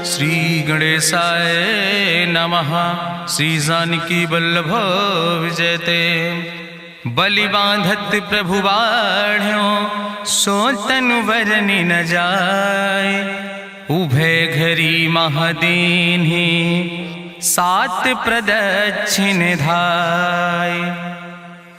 श्री गणेशाय नमः। श्री जानकी वल्लभ विजयते। बलि बांधत प्रभु बाढ़ो सो तनु बरनि न जाय। उभय घरी महादीन्हि सात प्रदक्षिण धाय।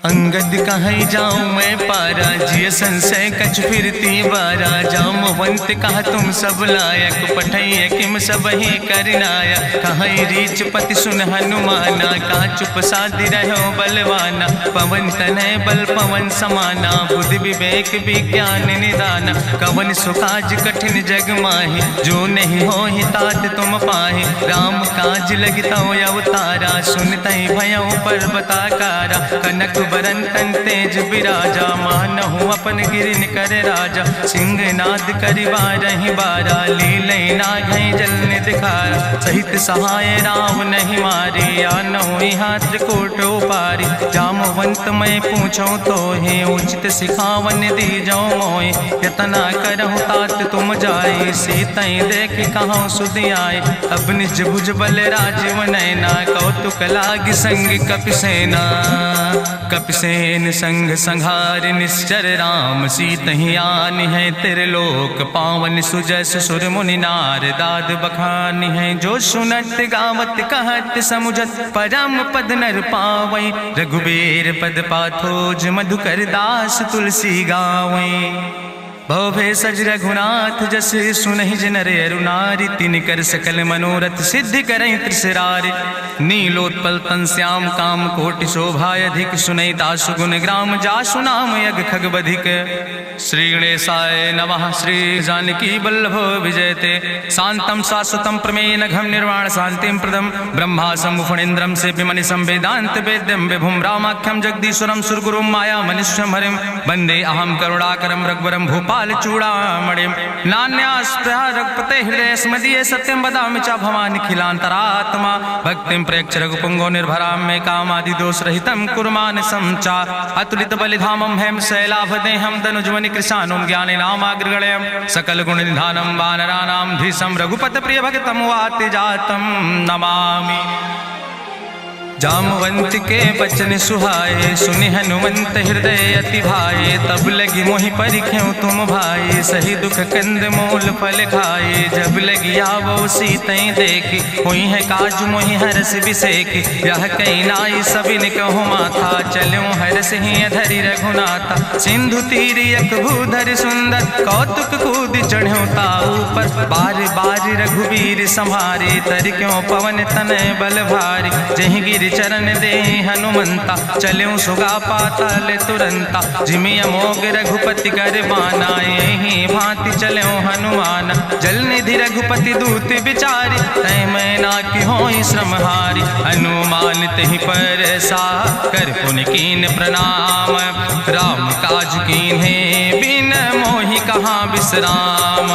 अंगद कहीं जाऊं मैं पारा जिय संशय कछ फिरती बारा। जामवंत कहा तुम सब लायक पठैय किम सब ही करनाया। कहीं रीच पति सुन हनुमाना कहा चुप साधि रहो बलवाना। पवन तनय बल पवन समाना बुद्धि विवेक विज्ञान निदाना। कवन सुकाज कठिन जग माहि जो नहीं हो ही तात तुम पाहि। राम काज लगता अवतारा सुनतहि भयउ पर्वताकारा। कनक बरन तन तेज बिराजा मानहु अपन गिरिन कर राजा। सिंह नाद करि बारहि बारा लीलय नागहि जल निधिखारा। सहित सहाय राम नहीं मारे आनहु यहाँ त्रिकोट उपारी। जामवंत मैं पूछूं तो हे उचित सिखावन दीजो मोय। यतना करहु तात तुम जाए सीतई देख कहूँ सुधि आए। अब निज भुज बल राजीव नैना कौतुक लाग संग कपिसेना। कपिसेन संग संहार निश्चर राम सीतहि आनि है त्रिलोक पावन। सुजस सुर मुनि नार दाद बखानि है। जो सुनत गावत कहत समुझत परम पद नर पावै। रघुबीर पद पाथोज मधुकर दास तुलसी गावै। भव भेषज रघुनाथ जस सुनहि जिनर अरुनारि। तिन कर सकल मनोरथ सिद्धि करहि त्रिसरारि। नीलोत्पल तन श्याम काम कोटि शोभाय अधिक। सुनहि दासु गुण ग्राम जासु नाम यज्ञ खग बधिक। श्री गणेशाय नमः। श्री जानकी वल्लभ विजयते। शांतम शाश्वतम प्रमेय घम निर्वाण शांतिम प्रदम। ब्रह्मा शंभु फणीन्द्रम से विमनिशं वेदांत वेद्यम विभुम रामाख्यम जगदीश्वरम सुरगुरुम माया मनिष्यम हरिम। वंदे अहम करुणाकरम रघुवरम भूपाल चूड़ामणिम। नान्यास्पृहा रघुपते हृदय स्मदीय सत्यम वदामि च भवानि खिलांतरात्मा। भक्तिम प्रयच्छ रघुपुंगो निर्भराम मे कामादि दोष रहितम कुर्मानसं च। अतुलित बलिधामम हेम शैलाभदेहम दनुजवनि कृशानुम ज्ञानि नामाग्रगणयम। सकल गुण निधानम वानराणाम धीशम रघुपत प्रिय भगतम वाति जातम नमामि। जामवंत के बचन सुहाए सुनि हनुमंत हृदय अति भाए। तब लगी मोहि परिख्यों तुम भाई सही दुख कंद मूल फल खाए। जब लगी आवो सीतई देखी हुई है काज मोहि हरस बिसेकी। यह कई नाई सबिन कहु माथा चलो हरस ही धरि रघुनाथा। सिंधु तीर यक भूधर सुंदर कौतुक कूद चढ़्यो ताऊ पर। बार बार रघुवीर संहारे तर क्यों पवन तनय बल भारी। जहि गिर चरण दे हनुमंता चल्यों सुगा पाताल तुरंता। जिमि अमोघ रघुपति कर बाना यही भांति चल्यों हनुमाना। जल निधि रघुपति दूत बिचारी तय मैना की होई श्रमहारी। हनुमान तहि पर सा कर पुनि कीन प्रणाम। राम काज कीन्हे बिन मोहि कहाँ विश्राम।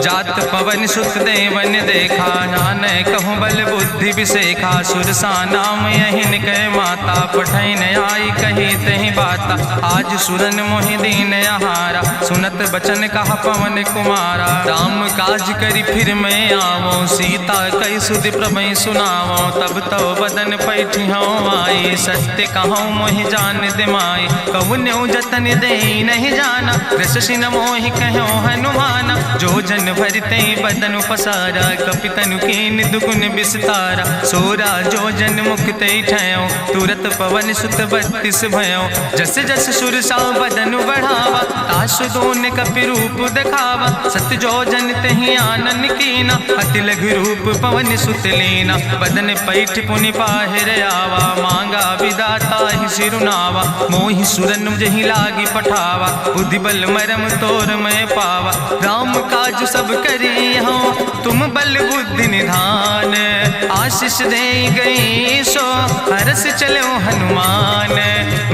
जात पवन सुत देवन देखा नान कहूँ बल बुद्धि विसेखा। सुरसा नाम यहिन कह माता पठैन आई कही तहि बाता। आज सुरन मोहि दीन आहारा सुनत बचन कहा पवन कुमारा। राम काज करी फिर मैं आवो सीता कई सुधि प्रभु सुनावो। तब तो बदन पैठी हूँ आई सत्य कहूँ मोहि जान दिमाई। कहुन्यु जतन दे नहीं जाना रससिन मोहि कहो हनुमाना। जो जन भरते बदन पसारा कपितनु कीन दुगुन विस्तारा। सोरा जो जन मुक्त ठयो तुरत पवन सुत 32 भयो। जस जस सुरसा बदन बढ़ावा तासु दोन कपि रूप दिखावा। सत्य जो जन तहि आनन कीना अति लघु रूप पवन सुत लीना। बदन पैठ पुनि पाहिर आवा मांगा विदाता ही सिरुनावा। मोहि सुरन जहि लागी पठावा बुद्धि बल मरम तोर मैं पावा। राम काज सब करी हो तुम बल बुद्धि निधान। आशीष दे गई सो हरस चलो हनुमान।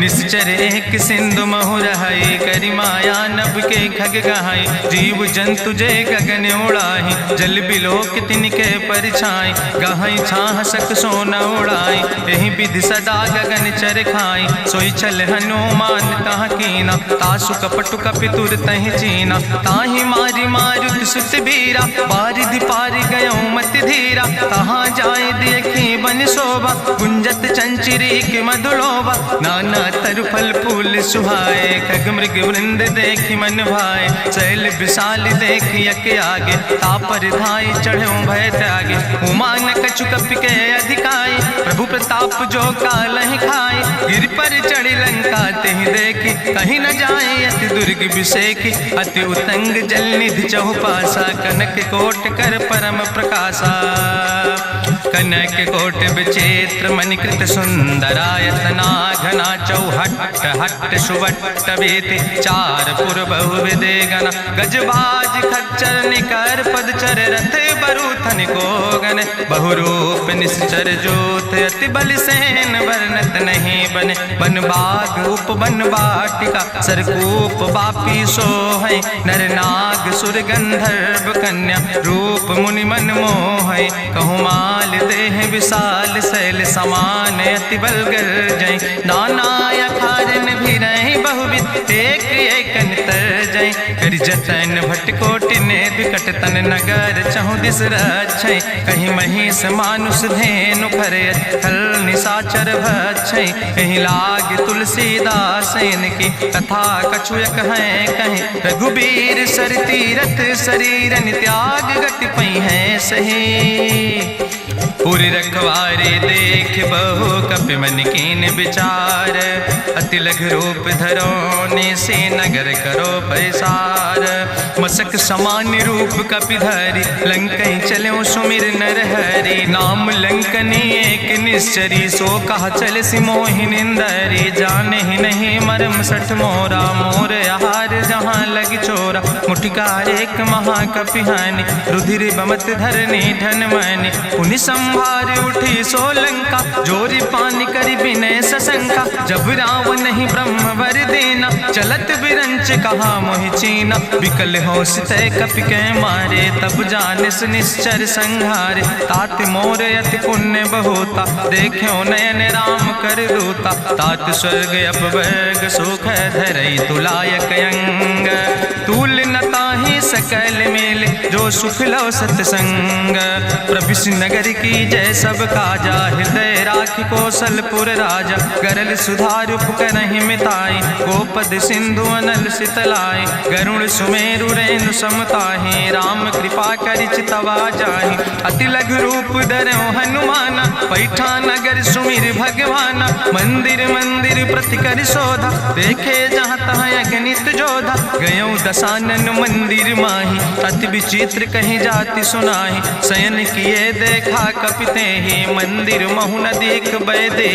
निश्चर एक सिंधु महु रहाई करी माया नभ के खग गहाई। जीव जंतु जे गगन उड़ाई जल बिलोक तिनके परछाई। गहाई छाह सक सोन उड़ाई यही विधि सदा गगन चर खाई। सोई चल हनुमान तह कीना तासु कपटु कपितुर तहि चीना। ताहि मारी मारुत सुत बीरा बारिधि पारि गयो मति धीरा। तहाँ जाय देखी बन शोभा गुंजत चंचिरी के मधुलोभा। नाना तरु फल फूल सुहाए खग मृग वृंद देखी मन भाए। शैल विशाल देखी यके आगे तापर धाई चढ़ो भय त्यागे। उमान कछु कपि के अधिकाई प्रभु प्रताप जो कालहि खाई। गिर पर चढ़ी लंका तेहि देखी कहीं न जाए अति दुर्ग विषेखी। अति उतंग जल निधि चहुपासा कनक कोट कर परम प्रकाशा। कनक कोट विचित्र मणिकृत सुंदरायतना घना। चौहट्ट हट्ट सुवट्ट बेति चार पुर बहुविधे गना। गजबाज खच्चर निकर पदचर रथ बरूथन को गन। बहुरूप निश्चर जोत अति बल सेन वर्णत नहीं बने। बन बाग उप बन बाटिका सरकूप बापी सोहै। नर नाग सुर गंधर्व कन्या रूप मुनि मन मोहै। कहूँ माल देह विशाल शैल समान अति बलगर जय। नाना अखारन भी रही बहुविध एक एक अंतर जय। कर जतन भटकोटि ने विकट तन नगर चहु दिस रक्षै। कहीं महिष मानुष धेनु खरे खल निशाचर भक्षै। कहीं लाग तुलसीदास इनकी कथा कछुयक है कहीं। रघुबीर सर तीरथ शरीरन त्याग गति पई है सही। पूरी रखवारे देख बहु कपि मन कीन विचार। अति लघु रूप धरो से नगर करो पैसार। मसक समान रूप कपि धरि लंकई चलो सुमिर नर हरि। नाम लंकनी एक निश्चरी सो कहा चल सिमोहि निंदरी। जाने ही नहीं मरम सठ मोरा मोर आहार जहाँ लग चोरा। मुठिकार एक महाकपि हानि रुधिर बमत धरनी धन मानी। पुनि संभार उठी सोलंका जोरी पानी करी विनय सशंका। जब रावण नहीं ब्रह्म वर देना चलत बिरंच कहा मोहि चीना। विकल होश तय कपि के मारे तब जानिस निश्चर संहारे। तात मोर अति पुण्य बहुता देखो नयन राम कर रूता। तात स्वर्ग अपवर्ग सुख धरई तुलायक अंग। तूल न ताहि सकल मेल जो सुख लो सत्संग। प्रभिस नगर की जय सब काजा हृदय राखि कौशलपुर राजा। गरल सुधार उपकरहि मिताई गोपद सिंधु अनल सितलाई। गरुण सुमेरु रेणु समताहि राम कृपा करि चितवा जाहि। अति लघु रूप धरो हनुमाना पैठा नगर सुमिर भगवाना। मंदिर मंदिर प्रति कर शोधा देखे जहाँ तहाँ अगणित जोधा। गयो दशानन मंदिर माही अति विचित्र कहीं जाति सुनाही। शयन किए देखा कपिते ही मंदिर महु न देख बैदे।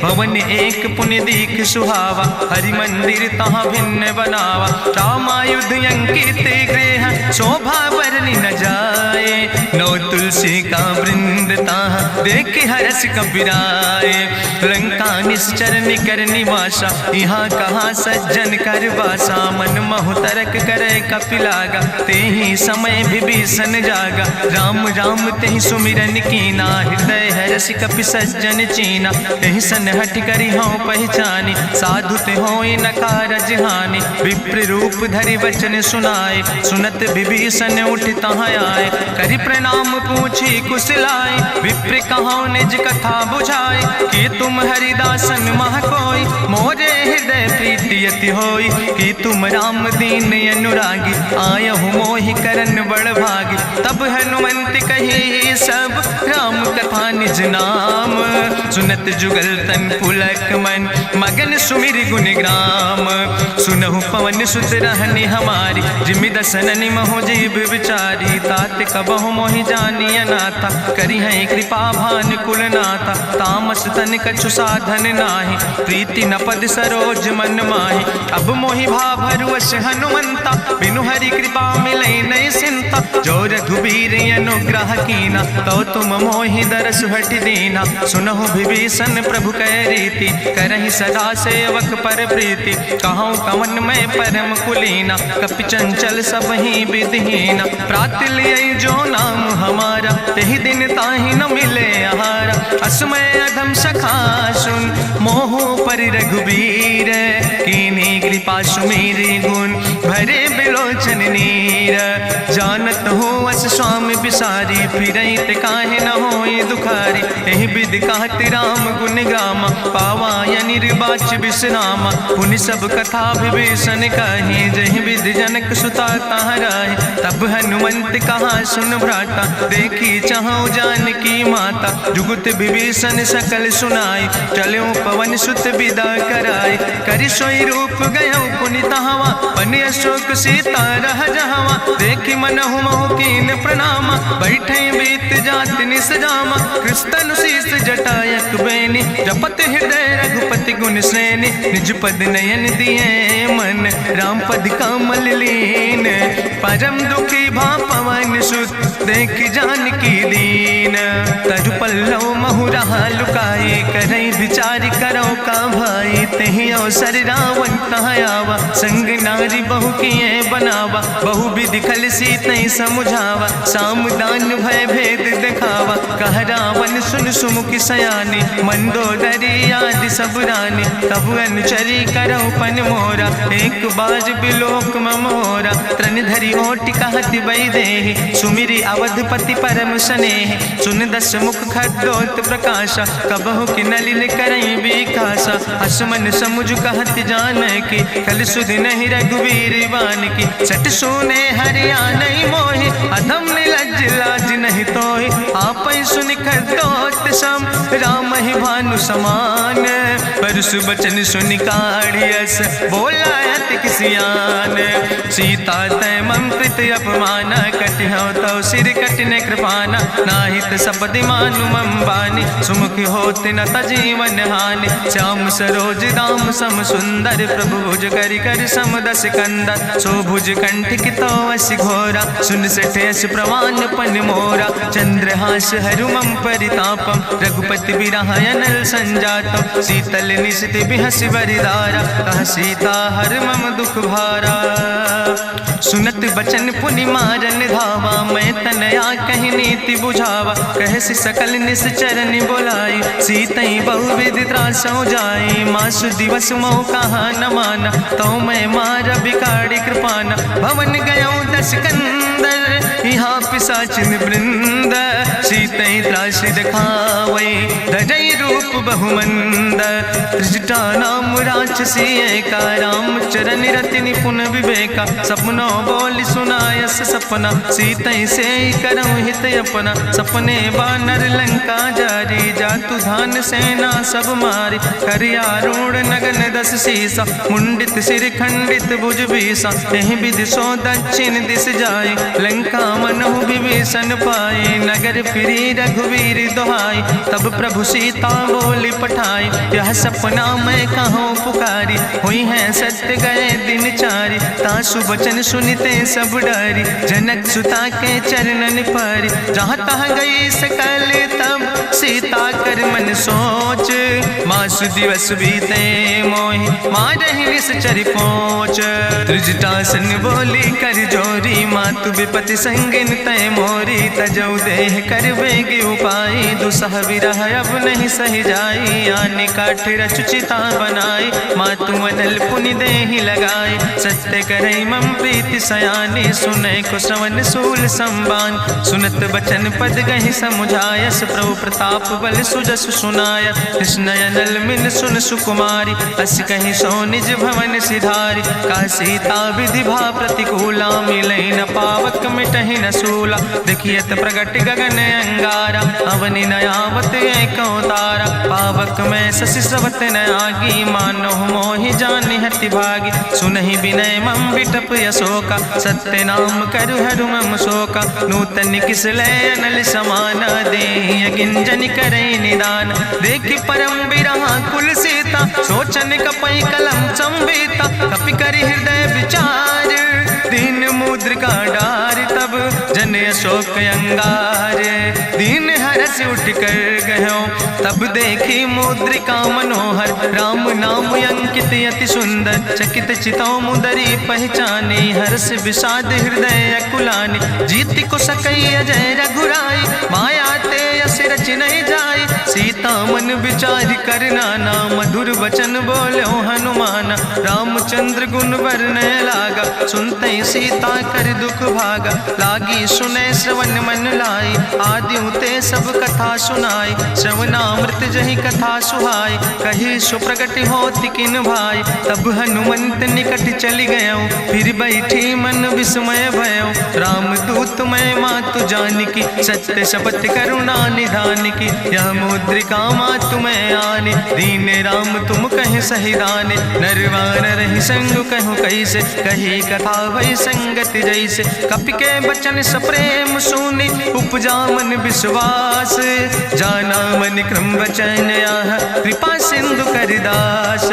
भवन एक पुण्य दीख सुहावा हरि मंदिर तहाँ भिन्न बनावा। रामायुध अंकित गृह शोभा वर्णि न जाए। नौ तुलसी का वृंद तहाँ देख हरस कबीराए। लंका निश्चर निकर निवासा यहाँ कहाँ सज्जन कर वासा। मन महु तरक करे कपिलागा ते ही समय विभीषण जागा। राम राम ते ही सुमिरन कीना हृदय हरस कपि सज्जन चीना। यही सन हट करी हों पहचानी साधु ते होई न कारज हानि। विप्र रूप धरि वचन सुनाए सुनत विभीषण उठ तहाँ आए। करि प्रणाम पूछी कुशलाए विप्र कहो निज कथा बुझाए। कि तुम हरिदासन मह कोई मोरे हृदय प्रीति अति होई। कि तुम राम दीन अनुरागी आयहु मोहि करन बड़ भागी। तब हनुमंत कही सब राम कथा निज नाम। सुनत जुगल तन पुलक मन मगन सुमिर गुण ग्राम। सुनहु पवन सुत रहनी हमारी जिमि दसननि महु जीव विचारी। तात कबहु मोहि जानी अनाथा करी है कृपा भान कुलनाथा, तामस तन कछु साधन नाही, प्रीति न पद सरोज मन माही। अब मोहि भाभरुअस हनुमंता, बिनु हरि कृपा मिलै नहीं सिंता। जो रघुबीर अनुग्रह कीना, तो तुम मोहि दरस हट दीना। सुनहु विभीषण प्रभु कै रीति, करहि सदा सेवक पर प्रीति। कहूँ कवन में परम कुलीना, कपि चंचल सब ही विधिहीना। प्रात लियै जो नाम हमारा, तेहि दिन ताहि न मिले आहारा। असमय अधम सखा सुन, मोहु पर रघुबीर। कीन्ही कृपा सुमेरि गुण, भरे बिलोचन नीर। जानत हो अस स्वामी बिसारी, फिरहि ते काहे न होई दुखारी। एहि विधि कहत राम गुण गामा, पावा निर्वाच विश्रामा। पुनि सब कथा विभीषण कही, जहि विधि जनक सुता कहाँ राहि। तब हनुमंत कहा सुन भ्राता, देखी चाहूँ जानकी माता। जुगुत विभीषण सकल सुनाई, चलो पवन सुत विदा कराई। करि सोई रूप गयो पुनि तहवा, बनि अशोक सीता रह जहवा। देखी मनहु मोह कीन प्रणामा, बैठे बीत जात निस जामा। कृष्ण शीस जटायक बेनी, जपत हृदय रघुपति गुण श्रेणी। निज पद नयन दिए मन, राम पद कमल लीन। परम दुखी भा पवन सुत, देख जानकी दीन। तरु पल्लव महु रहा लुकाई, करई विचार करो का भाई। तेहि अवसर रावण तहाँ आवा, संग नारी बहु किए बनावा। बहु विधि खल सीतै समुझावा, सामदान भय भेद दिखावा। कह रावण सुन सुमुखी सयानी, मंदोदरी आदि सब रानी। तब अनुचरी करौ पन मोरा, एक बाज बिलोक ममोरा। तृण धरि ओटि कहत वैदेही, सुमिरि अवधपति परम स्नेह। सुन दस मुख खद्योत प्रकाशा, कबहु कि नलिन करई बिकासा। असमन समुझ कहत जानकी, कल सुधि नहीं रघुवीर बान की। सट सुने हरिया नहीं मोहि, अधम निलज्ज लाज नहीं तोहि। आपै सुनि खद्योत सम, राम ही भानु समान। परसु बचन सुनि काढ़ियस, बोला अति किसियान। सीता तै मम कृत अपमान, कटिहौ तौ सिर कटिन कृपाना। नाहित सपदि मानु मम बानी, सुमुख होत न तजीवन हानि। श्याम सरोज दाम सम सुंदर, प्रभु भुज करि कर सम दस कंदर। सो भुज कंठ की तो अस घोरा, सुन सठे अस प्रवान पन मोरा। चंद्रहास हरु मम परितापम, रघुपति बिरहायनल संजातम। शीतल निशित बिहसि बरिदारा, कह सीता हर मम दुख भारा। सुनत बचन पुनि मारन धावा, मैं तनया कहि नीति बुझावा। कहसि सकल निश्चरन बोलाई, सीतई बहुविधि त्रासौ जाई। मासु दिवस मोह कहा न माना, तो मैं मार बिकाड़ी कृपाना। भवन गयो दस कंदर, यहाँ पिशाचिन वृंद। सीतई त्रास दिखावै, धजई रूप बहुमंद। त्रिजटा नाम राक्षसी एका, राम चरण रति निपुण विवेका। सपनो बोल सुनायस सपना, सीतई से करऊँ हित अपना। सपने बानर लंका जारी, जातु धान सेना सब मारी। करियारूढ़ नगन दस सीसा, मुंडित सिर खंडित भुज बीसा। एहि विधि सो दक्षिण दिस जाई, लंका मनहु विभीषण पाई। नगर फिरी रघुवीर दुहाई, तब प्रभु सीता बोली पठाई। यह सपना मैं कहूँ पुकारी, हुई है सत्य गए दिन चारी। तासु बचन सुनिते सब डरी, जनक सुता के चरणन पर। जहाँ तहाँ गई सकल तब, सीता कर मन सोच। मासु दिवस बीते मोहि, मारहि निश्चर पहुँच। त्रिजटासन बोली कर जोरी, मातु विपति संगिन तय मोरी। तजौ देह कर बेग उपाय, दुसह विरह अब नहीं सही जाई। आने काठ रचुचिता बनाई, मातु अनल पुनि देहि लगाई। सत्य करई मम प्रीति सयानी, सुनै को श्रवण सूल संबान। सुनत बचन पद गहि समुझायस, प्रभु प्रताप बल सुजस सुनाय। कृष्णयनल मिल सुन सुकुमारी, अस कहि सो निज भवन सिधारी। का सीता विधि भा प्रतिकूला, मिलै न पावक मिटहि न सूला। देखियत प्रगट गगन अंगारा, अवनि न आवत एको तारा। पावक में शशि स्रवत न आगी, मानो मोहि जानि हठ अति भागी सुनहि विनय मम विटप अशोका सत्य नाम करु हरु मम शोका नूतन किसलय अनल समाना देहि गिंजन करे निदान देखि परम बिरहा कुल सीता सोचन कपई कलम संवेता कपि करि हृदय विचार दीन मुद्रिका डार तब जन अशोक अंगार दीन हरस उठ कर गयो तब देखी मुद्रिका मनोहर राम नाम अंकित अति सुंदर चकित चितौ मुदरी पहचाने हर्ष विषाद हृदय अकुलानी जीति को सकई अजय रघुराई माया ते अस रच नहीं जाई सीता मन विचार करना ना मधुर वचन बोलो हनुमान रामचंद्र गुण वर्णय लागा सुनते सीता कर दुख भागा लागी सुने श्रवण मन लाई आदि ते सब कथा सुनाई श्रवणामृत जहि कथा सुहाई कही सुप्रगट होति किन भाई तब हनुमंत निकट चली गयो फिर बैठी मन विस्मय भयो राम दूत मैं मातु जानकी सत्य शपथ करुणा निधान की यह मुद्रिका मातु मैं आने दीन राम तुम कहे सही दाने नरवान रही संग कहूँ कैसे कही कथा वही संगत जैसे कपि के बचन सप्रेम सुनी उपजा मन विश्वास जाना मन क्रम वचन आह कृपा सिंधु करिदास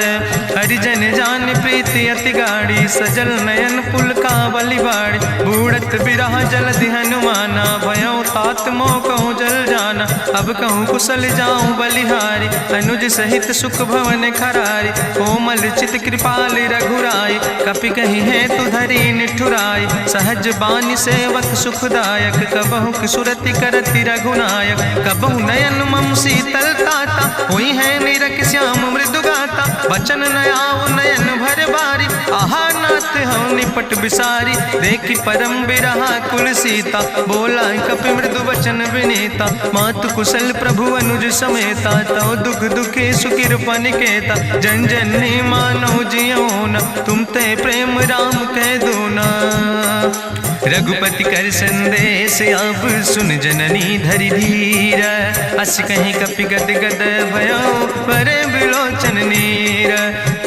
हरिजन जान प्रीति अति गाड़ी सजल नयन पुल का बलिबाड़ी बूढ़त बिरह जलधि हनुमाना भयो तात मोह कहूँ जल जाना अब कहूँ कुशल जाऊँ बलिहारी अनुज सहित सुख भवन खरारी कोमल चित कृपाल रघुराई कपि कही है तु धरी निठुराई सहज बानी सेवक सुखदायक कबहु किशुरति करति रघुनायक कबहु नयन मम शीतल ताता हुई है निरख श्याम मृदु गाता बचन नयाव नयन भर बारी आहा नाथ हम निपट बिसारी देखी परम बिरहा कुल सीता बोला कपि मृदु वचन विनीता मातु कुशल प्रभु अनुज समेता तो दुख दुखे सुखिर पनिकेता जन जन मानो जियो न तुम ते प्रेम राम कह दो ना रघुपति कर संदेश अब सुन जननी धरि धीर अस कहीं कपि गद गद भयो पर बिलोचन नीर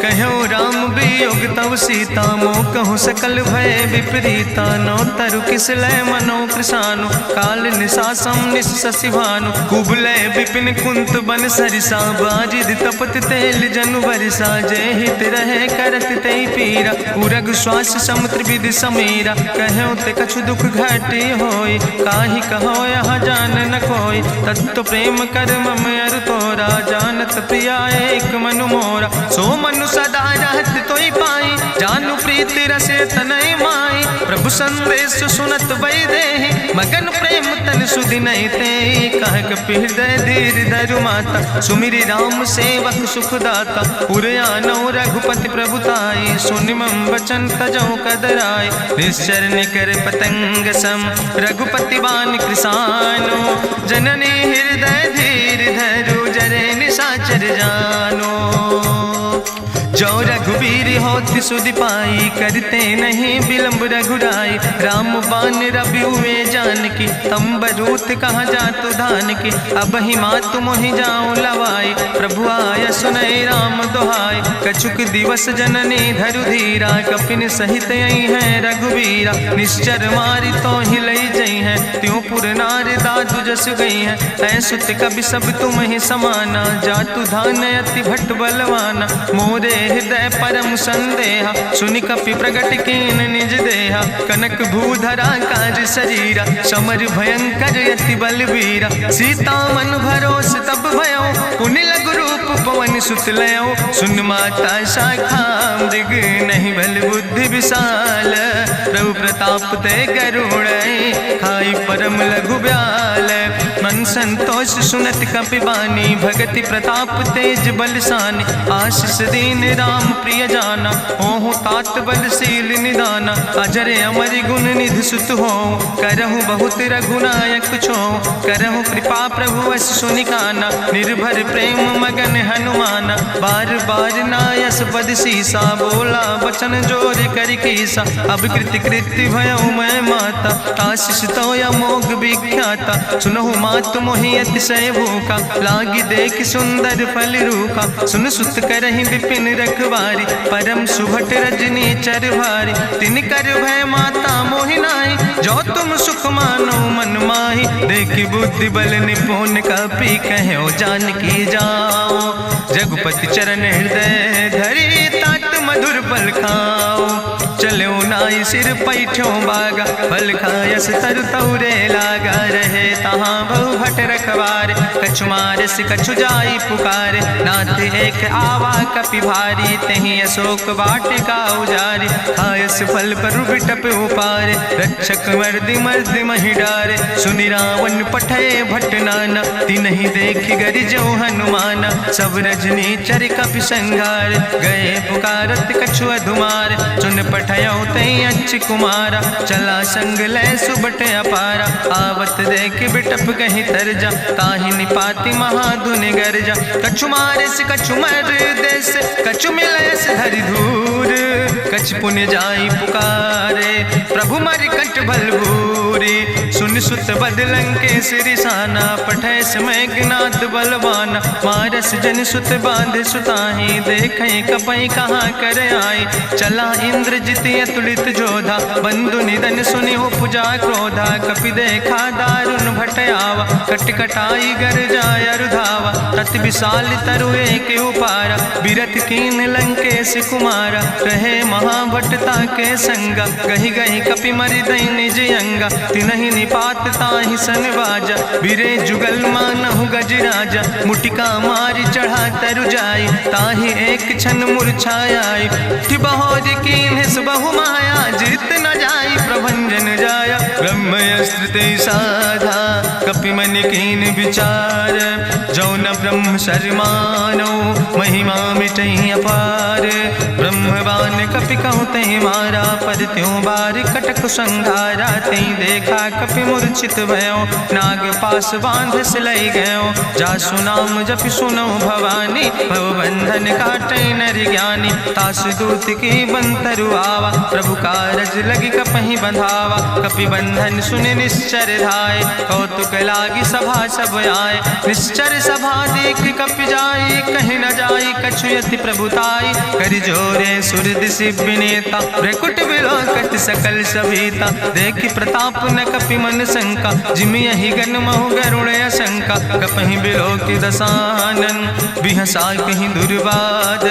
कहो राम वियोग तव सीता मोह कहूँ सकल भय विपरीता नो तरु किसलय मनो कृषानु काल निशासम निशसिभानु कुबलय विपिन कुंत बन सरिसा बाजिद तपत तेल जनु बरिसा जय हित रहे करत ते पीरा उरग श्वास समुद्र विधि समीरा कहो ते कछु दुख घाटी होई काहि कहो यहाँ जान न कोई तत्व प्रेम कर मम अरु तोरा जानत प्रिया एक मनु मोरा सो मनु सदा रहत तोई पाई जानु प्रीति रसे तनय माई प्रभु संदेश सुनत वै देहि मगन प्रेम तन सुधि नहीं ते कह कपि हृदय धीर धरु माता सुमिरि राम सेवक सुख दाता पुरयानो रघुपति प्रभुताई सुनि मम वचन तजौ कदराय निश्चर निकर पतंग सम रघुपति बान कृसानो जननी हृदय धीर धरु जरे निशाचर जानो जो रघुवीर होति सुधि पाई करते नहीं विलंब रघुराई राम बान रवि हुए जानकी तंबरूत कहाँ जातु धान की अब ही मातु मोहि जाऊं लवाई प्रभु आय सुनय राम दुहाई कछुक दिवस जननी धरु धीरा कपिन सहित यही है रघुवीरा निश्चर मारी तो ही लई जई है त्यों पुर नार दादु जस गई है ऐसुत कभी सब तुम ही समाना जातु धान अति भट्ट बलवाना मोरे हृदय परम संदेहा सुनि कपि प्रगट कीन निज देहा कनक भूधरा काज शरीरा समर भयंकर यति बलवीरा सीता मन भरोस तब भयो पुनि लघु रूप पवन सुत लयो सुन माता शाखा मृग नहीं बल बुद्धि विशाल प्रभु प्रताप ते करुण खाई परम लघु ब्याल मन संतोष सुनत कपि बानी भगति प्रताप तेज बलसानी आशीष दीन राम प्रिय जाना ओहु तात बलशील निदाना अजर अमर गुण निधि सुत हो करहु बहुत रघुनायक छो करहु कृपा प्रभु अस सुनिकाना निर्भर प्रेम मगन हनुमाना बार बार नायस पद सीसा बोला वचन जोर कर कीसा अब कृति कृति भयो मैं माता आशीष तो अमोघ विख्याता सुनहु मात मात मोहि अतिशय भूखा, लागी देख सुंदर फल रूखा। सुन सुत करहि विपिन रखवारी, परम सुभट रजनी चर भारी। तिन कर भय माता मोहि नाहि, जो तुम सुख मानो मन माहि। देखि बुद्धि बल निपुण कपि, कहो जानकी जाओ। जगुपति चरण हृदय धरि, तात मधुर फल खाओ। चलो नाई सिर पैठो बागा, फल खायस तरु तौरे लागा। रहे तहाँ बहु भट रखवारे, कछु मारस कछु जाई पुकारे। नाथ एक आवा कपि भारी, तहीं अशोक वाटिका उजारी। खायस फल पर बिटप उपारे, रक्षक मर्दि मर्दि महि डारे। सुनि रावण पठय भट नाना, तिन्हि देखि गरिजो हनुमाना। सब रजनी चर कपि संघार, गए पुकारत कछु अधुमार। सुन पठयो तई अच्छ कुमारा, चला संग लय सुबट अपारा। आवत देख बिटप कहीं तरजा, ताहि निपाति महाधुनि गर्जा। कछु मारिस कछु मर देस, कछु मिलयस धरि धूर। कछ पुण्य जाई पुकारे, प्रभु मरि कंठ बल भूरी। सुन सुत बदलं के सिरिसाना, पठय समय ज्ञात बलवाना। मारस जन सुत बांध सुताही, देखें कपई कहाँ कर आई। चला इंद्रजित अतुलित जोधा, बंधु निधन सुनि उपजा क्रोधा। कपि देखा दारुण भटयावा, कट कटाई गर जाय रुधावा। तत विशाल तरु एक उपारा, बिरथ कीन लंकेश कुमारा। रहे महाभटता के संगा, गहि गहि कपि मरि दई निज अंगा। तिनहि निपात ताहि सन बाजा, बिरे जुगल मानहु गजराजा। मुटिका मारि चढ़ा तरु जाई, ताहि एक क्षण मूर्छाई। बहोज कीन्ह बहु माया, जीत न जाई प्रभंजन जाया। ब्रह्मस्त्र ते साधा, कपि मन कीन विचार। जो न ब्रह्म शर्मानो, महिमा मिटई अपार। ब्रह्मवान कपि कहु तहि मारा, पर त्यों बार कटक संघारा। तई देखा कपि मूर्छित भयो, नाग पास बांध सिलई गयो। जासु नाम जपि सुनो भवानी, भव बंधन काटै नर ज्ञानी। तास दूत की बंतरु आवा, प्रभु कारज लगी कपहि बंधावा। कपि बंधन सुनि निश्चर धाय, कौतुक लागी सभा सब आए। निश्चर सभा देख कपि जाई, कहीं न जाई कछु यति प्रभुताई। कर जोरे सुर दिसि विनेता, भ्रकुट विलोकत सकल सभीता। देखि प्रताप न कपि मन शंका, जिमि यहि गन महु गरुण असंका। कपहि बिलोकि दसानन, बिहसा कहीं दुर्वाद।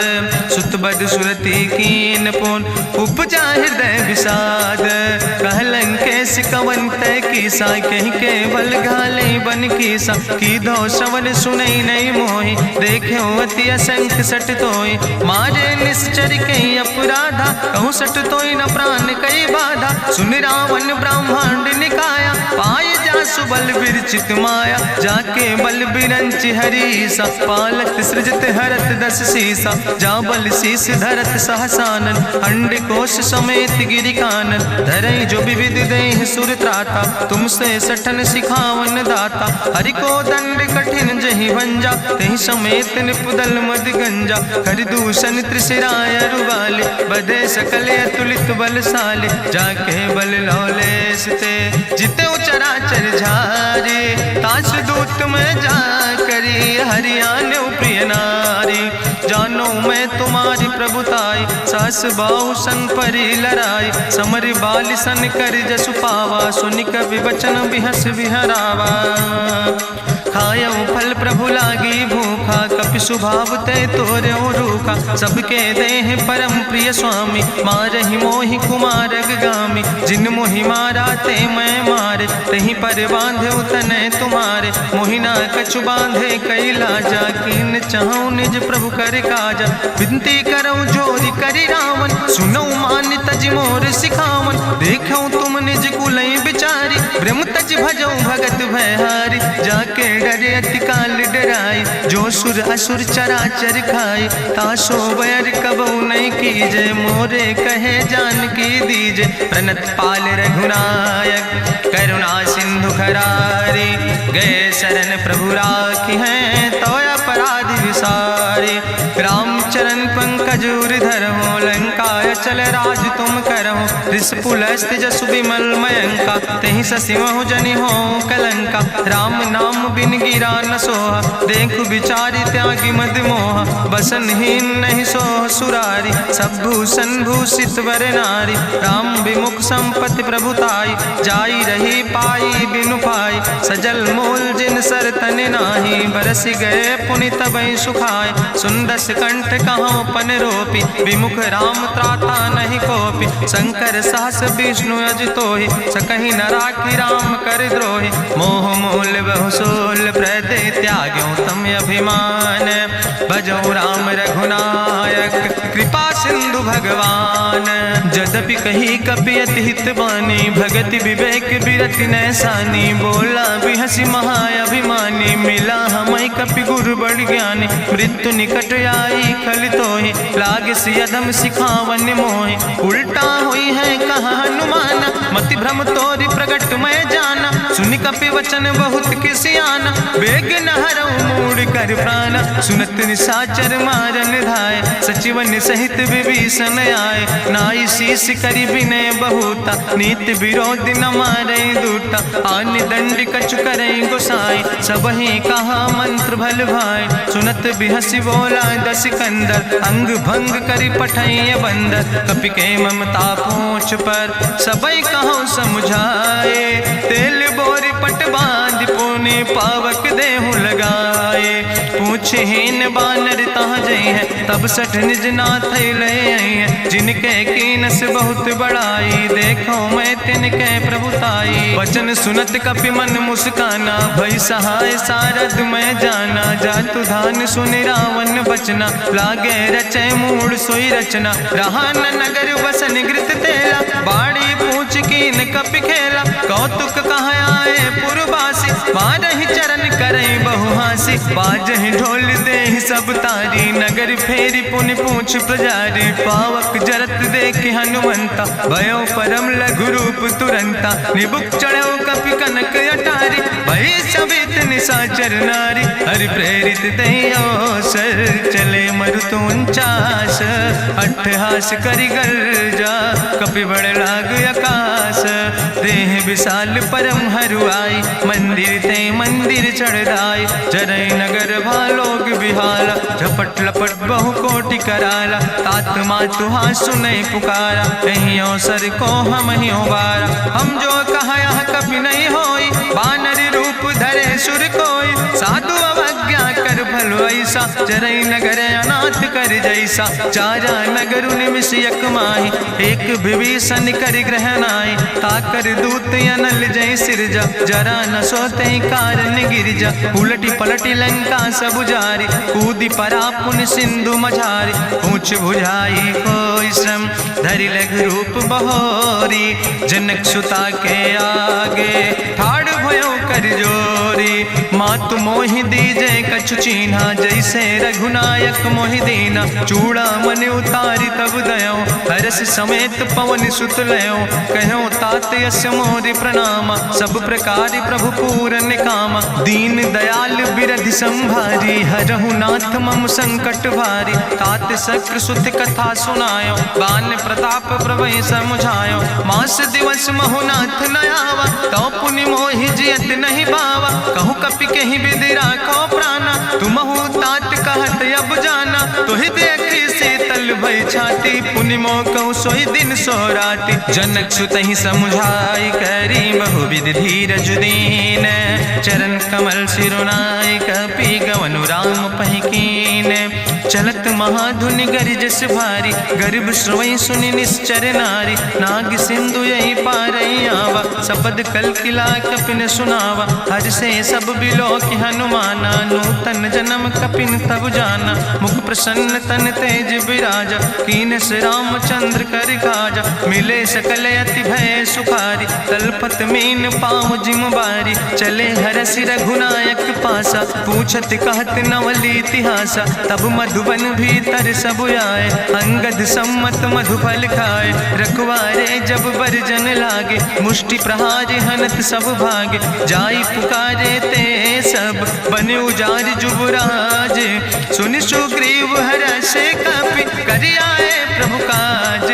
सुत बद सुरति कीन पुन, उपजा हृदय विषाद। कहलन केस कवन तय कीसा, कहीं केवल घाले बन कीसा। कीधो श्रवण सुनई नहीं मोहि, देख्यो अति असंख सट तोय। मारे निश्चर कई अपराधा, कहूँ सट तोय न प्राण कई बाधा। सुन रावण ब्रह्मांड निकाया, पाय जासु बल विरचित माया। जाके बल बिरंच हरीसा, पालक सृजत हरत दस सीसा। जा बल शीस धरत सहसानन, अंड कोश समेत गिरि कानन। धरई जो विविध देह सुर त्राता, तुमसे सठन सिखावन दाता। हरि को दंड कठिन जहि भंजा, तहि समेत निपुदल मद गंजा। कर दूषण त्रिशिराय रुवाले, बधे सकल अतुलित बलशाले। जाके बल लौलेस ते, जिते चराचर झारे। तास दूत में जा करी, हरियाण प्रिय नारी। जानो मैं तुम्हारी प्रभुताई, सास बाहु सन परी लड़ाई। समर बाल सन कर जसु पावा, सुनि कवि वचन बिहस बिहरावा। खायो फल प्रभु लागी भूखा, कपि स्वभाव ते तोर्यो रूखा। सबके देह परम प्रिय स्वामी, मारहि मोहि कुमार गामी। जिन मोहि मारा ते मैं मारे, तहीं पर बांधे तनै तुम्हारे। मोहि ना कछु बांधे कई लाजा, कीन चाहूं निज प्रभु कर काजा। विनती करऊं जोरि करि रावण, सुनऊ मान तज मोर सिखावन। देखऊं तुम निज कुलई बिचारी, ब्रह्म तज भजऊं भगत भयहारी। जाके डरे अति काल डराई, जो सुर असुर चराचर खाई। तासो बैर कबऊ नहीं कीजे, मोरे कहे जानकी दीजे। प्रणत पाल रघुनायक, करुणा सिंधु खरारी। गए शरण प्रभु राखी हैं, तो अपराध विसारी। रामचरण पंकज धर हो, लंका काय चल राज तुम करहु, ऋषपुलस्त जसु विमल मयंका, तेहि ससिमहु जनि हो कलंका। राम नाम बिन गिरा न सोहा, देखु विचारि त्यागी मद मोहा। बसनहीन नहीं सोह सुरारी, सब भूषण भूषित वर नारी। राम विमुख संपत्ति प्रभुताई, जाई रही पाई बिनु पाई। सजल मूल जिन सर तन नाही, बरस गए पुनि तबहि सुखाय। सुंदस कंठ कहाँ पन रोपी, विमुख राम त्राता नहीं कोपी। शंकर सहस विष्णु अजितोहि, सकहि न राखि राम कर द्रोहि। मोह मूल बहु सोल प्रदे, त्याग्यों तम अभिमान। भजौ राम रघुनायक, कृपा सिंधु भगवान। जदपि कही कपि अति हित बानी, भगति विवेक बिरति नैसानी। बोला बिहसि महाअभिमानी, मिला हमय कपि गुरु बड़ ज्ञानी। मृत्यु निकट आई खल तोहि, लागे सियदम सिखावन मोहि। उल्टा हुई है कहा हनुमान, मति भ्रम तोरि प्रगट मैं जाना। सुनि कपि वचन बहुत किसियाना, बेग न हरऊ मूढ़ कर प्राण। सुनत निशाचर मारन धाय, सचिवन सहित विभीषण आए। नाई शीस करि विनय बहुता, नीति विरोध न मारै दूता। आन दंड कछु करै गोसाई, सबहि कहा मंत्र भल भाई। सुनत बिहसि बोला दस कंदर, अंग भंग करि पठैय बंदर। कपि के ममता पूछ पर, सबई कहो समुझाए। तेल बोरी पट बांध पुनि, पावक देहु लगाए। पूछहीन बानर तहाँ जई है, तब सठ निज नाथ ले आई है। जिनके कीनस बहुत बड़ाई, देखो मैं तिनके प्रभुताई। वचन सुनत कपि मन मुस्काना, भई सहाय सारद मैं जाना। जातु धान सुनि रावण बचना, लागे रचय मूढ़ सोई रचना। रहा न नगर बसन घृत तेला, बाड़ी पूछ कीन कपि खेला। कौतुक कहाँ आए पुरवासी, मारहि चरण करई बहुहासी। बाजहि ढोल देहि सब तारी, नगर फेरी पुनि पूछ पुजारी। पावक जरत देखि हनुमंता, भयो परम लघु रूप तुरंता। निबुक चढ़ो कपि कनक अटारी, भई सवित निशाचर नारी। हरि प्रेरित तहि अवसर, चले मरुत 49। अट्ठहास करि गर्जा, कपि बड़ लाग आकाश। देह विशाल परम हरुआई, मंदिर ते मंदिर चढ़ाई। जरै नगर भालोग बिहाला, झपट लपट बहु कोटि कराला। तात मातुहा सुनै पुकारा, कहीं अवसर को हम ही बारा। हम जो कहा यह कभी नहीं होई, बानर रूप धरे सुर कोई। साधु अवज्ञा कर भल ऐसा, जरै नगर अनाथ कर जैसा। चारा नगर निमिष यक माही, एक विभीषण कर ग्रह नाई। ताकर दूत अनल जय सिरजा, जरा न सोते कारण गिरजा। उलटी पलटी लंका सब जारी, कूदी परा पुन सिंधु मझारी। पूछ बुझाई कोई श्रम, धरि लघु रूप बहोरी। जनक सुता के आगे, ठाड़ भयो कर जोरी। मातु मोहि दीजे कछु चीन्हा, जैसे रघुनायक मोहि दीना। चूड़ा मन उतारी तब दयो, हरस समेत पवन सुत लयो। कहो तात यस मोरि प्रणामा, सब प्रकार प्रभु पूरन कामा। दीन दयाल बिरधि संभारी, हरहु नाथ मम संकट भारी। तात शक्र सुत कथा सुनायो, बान प्रताप प्रभय समुझायो। मास दिवस महु नाथ न आवा, तो पुनि मोहि जियत नहीं बावा। कहु कपि कहि विधि राखो प्राणा, तुमहु तात कहत अब जाना। तुहि देखी शीतल भई छाती, पुनि मोह कहु सोई दिन सोराती। जनक सुतहि समुझाई, करी बहु विधि धीरज दीन। चरण कमल सिरुनाई, कपि गवनु राम पहि कीन। चलत महाधुनि गरिजस भारी, गर्भ श्रोई सुनि निश्चर नारी। नाग सिंधु यही पारई आवा, सबद कल किला कपिन सुनावा। हर से सब बिलो कि हनुमाना, नूतन जन्म कपिन तब जाना। मुख प्रसन्न तन तेज विराजा, कीनस रामचंद्र कर काजा। मिले सकल अति भय सुखारी, तलपत मीन पाँव जिम बारी। चले हरस रघुनायक पासा, पूछत कहत नवल इतिहासा। तब मधुबन भीतर सब आए, अंगद सम्मत मधुफल खाए। रखवारे जब बरजन लागे, मुष्टि प्रहार हनत सब भागे। जाई पुकारे ते सब, बने उजार जुबराज। सुनि सुग्रीव हरषे कपि, करि आए प्रभु काज।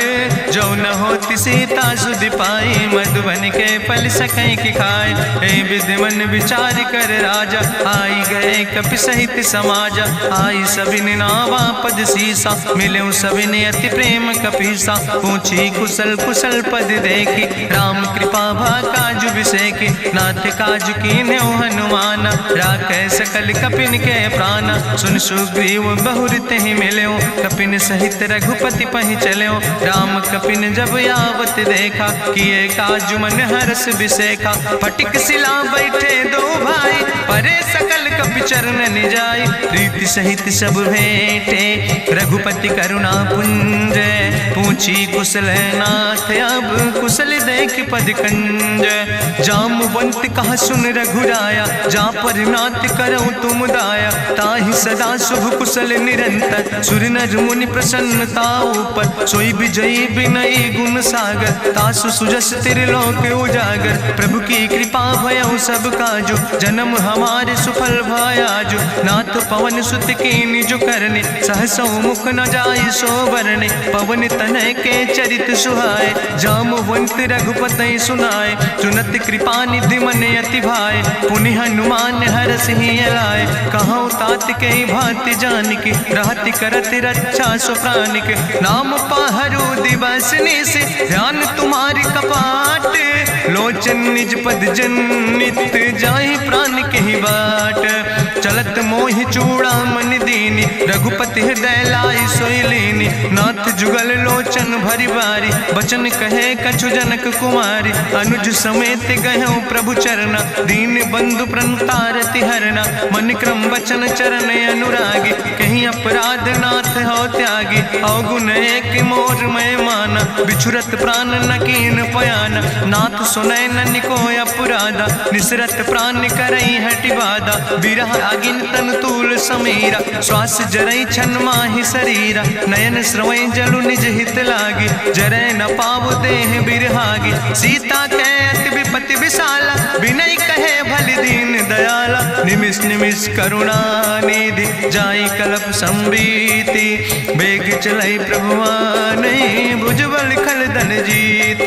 न होती सीता सुध पाई, मधुबन के फल सकै की खाए। हे विधि मन विचार कर राजा, आई गए कपि सहित समाजा। आई सबिन नावा पद सीसा, मिले सबिन अति प्रेम कपीसा। पूछी कुशल कुशल पद देखी, राम कृपा भा काजु बिसेकी। नाथ काजु कीन्हे हनुमाना, राखे सकल कपिन के प्राणा। सुन सुग्रीव बहुर तेहि मिल्यो, कपिन सहित रघुपति पहि चल्यो। राम कपिन जब यावत देखा, किए काजु मन हरस बिसेखा। फटिक सिला बैठे दो भाई, परे सकल कपि चरण जाई। प्रीति सहित सब भेंटे, रघुपति करुणा पुंज। पूछी कुशल नाथ, अब कुशल देख पद कंज। जामवंत कहा सुन रघुराया, जा पर नाथ करऊँ तुम दाया। ताहि सदा शुभ कुशल निरंतर, सुर नर मुनि प्रसन्नता ऊपर। सोई विजयी विनयी गुण सागर, तासु सुजस त्रिलोक उजागर। प्रभु की कृपा भयउ सब काजु, जन्म हमारे सुफल भयाजु। नाथ पवन सुत कीन्हि जो करने, सहसौ मुख न जाय सो बरने। पवन तनय के चरित सुहाए, जामवंत रघुपति सुनाए। सुनत कृपा निधि मन अति भाए, पुनि हनुमान हरषि लाए। कहौं तात के भांति जानिके, रहति करत रक्षा सो प्राणिके। नाम पाहरु दिवस निशि, ध्यान तुम्हारी कपाट। लोचन निज पद जनित, जाहि प्राण के बाट। चलत मोहि चूड़ामणि दीनी, रघुपति हृदय लाई सोई लीनी। नाथ जुगल लोचन भरि बारी, बचन कहे कछु जनक कुमारी। अनुज समेत गहऊँ प्रभु चरना, दीन बंधु प्रणतारति हरना। मन क्रम बचन चरण अनुरागी, कहीं अपराध नाथ हो त्यागी। अवगुण एक मोर मैं माना, बिछुरत प्राण न कीन पयाना। नाथ सुनय ननि को अपराधा, निसरत प्राण करई हटि बाधा। बिरह आगिन तन तूल समीरा, श्वास जरई छन माहि शरीरा। नयन श्रवै जलु निज हित लागी, जरै न पाव देह बिरहागी। सीता के अति विपति विशाला, विनय कहे भलि दीन दयाला। निमिष निमिष करुणा निधि, जाई कलप संबीति। बेग चलई प्रभुवानई, भुजबल खल धन जीत।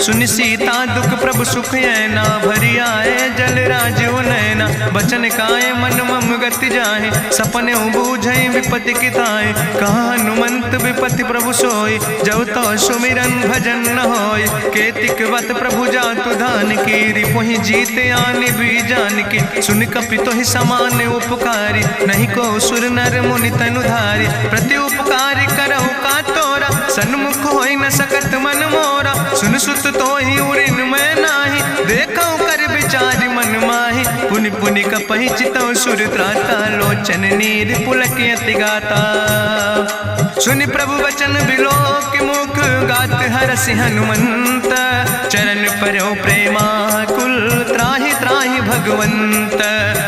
सुनि सीता दुख प्रभु सुख ऐना, भरि आए जल राजु नैना। बचन काए मन मम गति जाहे, सपने बूझई विपति किताए। कहा हनुमंत विपति प्रभु सोई, जब तो सुमिरन भजन न होय। केतिक वत प्रभु जातु धान की, रिपुहि जीत आनि भी जान की। सुन कपि तोहि समान उपकारी, नहीं को सुर नर मुनि तनुधारी। प्रति उपकार करहु का तोरा, सन्मुख होई न सकत मन मोरा। सुन सुत तोहि उरिन मैं नाही, देखौ कर विचारि मन माहि। पुनि पुनि कपहि चितौ सुर त्राता, लोचन नीर पुलक अति गाता। सुनि प्रभु वचन बिलोक मुख, गात हरषि हनुमंत। चरण पर्यो प्रेमाकुल, त्राहि त्राहि भगवंत।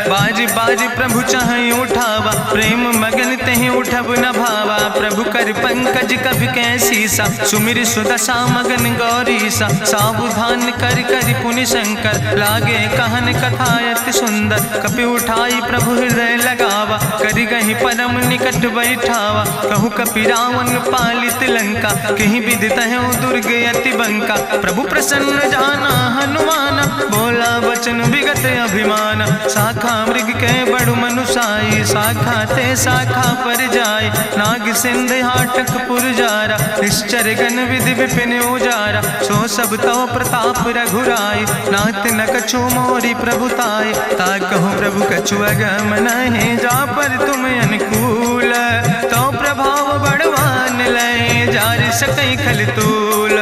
बाज बाज प्रभु चाहि उठावा, प्रेम मगन तेहि उठब न भावा। प्रभु कर पंकज कभि कैसीसा, सुमिर सुदशा मगन गौरीसा। सावधान कर कर पुनि शंकर, लागे कहन कथा अति सुंदर। कपि उठाई प्रभु हृदय लगावा, करि गहि परम निकट बैठावा। कहु कपि रावण पालित लंका, कहीं विधि तहु दुर्ग अति बंका। प्रभु प्रसन्न जाना हनुमाना, बोला वचन विगत अभिमान। शाखा मृग के बड़ु मनुसाई, शाखा ते शाखा पर जाय। नाग सिंध हाटक पुरजारा, निश्चर गण विधि विपिन उजारा। सो सब तव प्रताप रघुराई, नाथ न कछु मोरी प्रभुताई। ता कहूँ प्रभु कछु अगम नहीं, जा पर तुम अनुकूल। तो प्रभाव बड़वान लय, जार सकई खल तूल।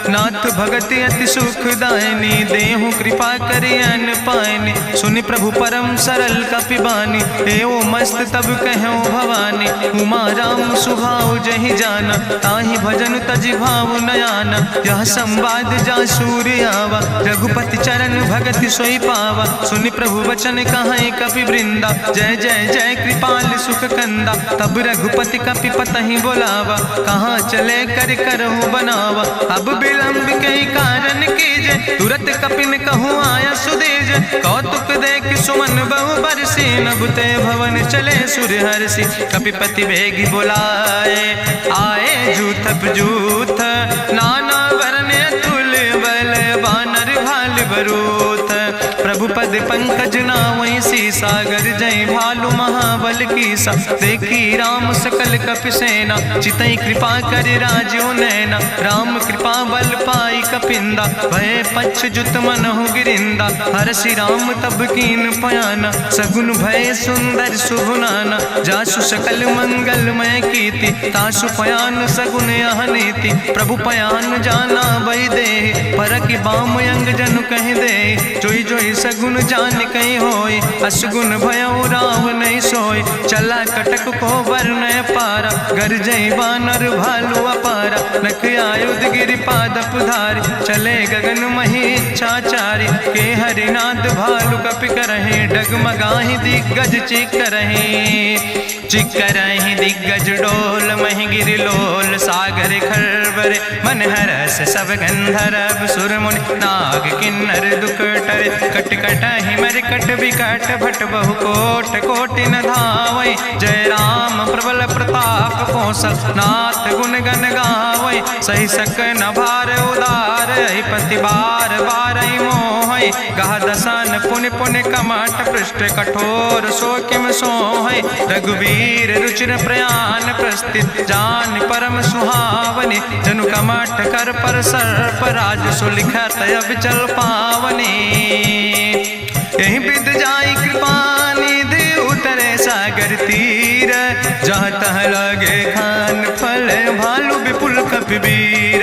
नाथ भगति अति सुखदायनी, देहु कृपा करि अन पायनी। सुनि प्रभु परम सरल कपिबानी, एवो मस्त तब कहूँ भवानी। उमा राम सुभाव जहि जाना, ताहि भजन तजि भाव नयाना। यह संवाद जा सूर्य आवा, रघुपति चरण भगति सोई पावा। सुनि प्रभु वचन कहाई कपि वृंदा, जय जय जय कृपाल सुख कंदा। तब रघुपति कपि पतहि बोलावा, कहाँ चले कर करहु बनावा। अब विलंब कई कारण कीजे, तुरत कपिन कहूँ आया सुदेज। कौतुक देख सुमन बहु बरसी, नभ ते भवन चले सुर हरषि। कपिपति वेगी बुलाए, आए जूथप जूथ, नाना रूथ। प्रभु पद पंकज नावै सीसा, गर्जै भालु महाबल कीसा। देखी राम सकल कपि सेना, चितई कृपा कर राजो नैना। राम कृपा बल पाई कपिंदा, भय पक्ष जुत मनहु गिरिंदा। हरषि राम तब कीन पयाना, सगुन भय सुंदर शुभ नाना। जासु सकल मंगलमय कीर्ति, तासु पयान सगुन यह नीति। प्रभु पयान जाना बई दे, परकि बाम अंग जन कह दे। जोई जोई सगुन जान कहीं होय, असगुन भयउ राव नहीं सोय। चला कटक को वर्णय पारा, गर्जई बानर भालु अपारा। नख आयुध गिरि पादप धारी, चले गगन मही इच्छाचारी। के हरिनाद भालु कपि करहि, डगमगाहि दिग्गज चिकरहि। चिकरहि दिग्गज डोल, महि गिरि लोल। सागर खरबर मन हरस, सब गंधर्व सुर मुनि। नाग किन्नर दुख टरे, कट कटहि मरकट विकट। भट बहु कोट कोटि न धावै, जय राम प्रबल प्रताप कौशल। नाथ गुण गण गावै, सही सक न भार उदार। पति बार बार मोहै, गह दसन पुन पुन कमठ। पृष्ठ कठोर सो किम सोहै, रघुवीर रुचिर प्रयाण। प्रस्थित जान परम सुहावनी, जनु कमठ कर पर सर्प। राज सुलिखत अविचल पावनी, यही विद जाई कृपा निधि। उतरे सागर तीर, जहाँ तह लगे खान फल। भालु विपुल कपिवीर,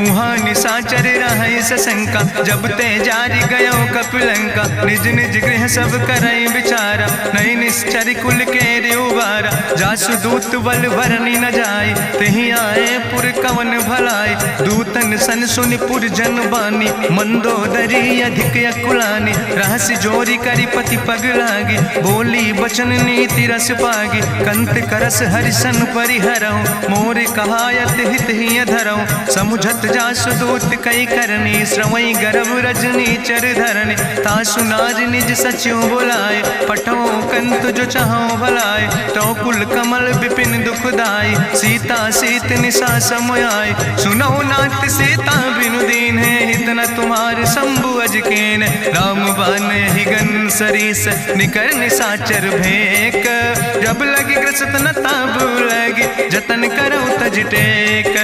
उहाँ निशाचर रहै सशंका। जब ते जारी गयो कपिलंका, निज निज गृह सब करई विचारा। नहीं निश्चर कुल के उबारा, जासु दूत बल भरनी न जाय। तेहि आए पुर कवन भलाई, दूतन सन सुनि पुर जन बानी। मंदोदरी अधिक अकुलानी, रहस्य जोरी करी पति पग लागी। बोली बचन नीति रस पागी, कंत करस हरिसन परिहरऊँ। मोर कहायत हित ही धरऊँ, समुझत जासु दूत कई करनी। श्रवई गर्भ रजनी चर धरनी, तासु नार निज सचिव बुलाए। पठो कंत जो चाहो भलाए, तो कुल कमल विपिन दुखदाई। सीता सीत निशा समयाय, सुनो नाथ सीता बिनु दीन है। हित न तुम्हारे शंभु अजकेन, राम बान ही गन सरीस। निकर निशाचर भेक, जब लगी ग्रसत न ताब लगी। जतन करो तज टेक,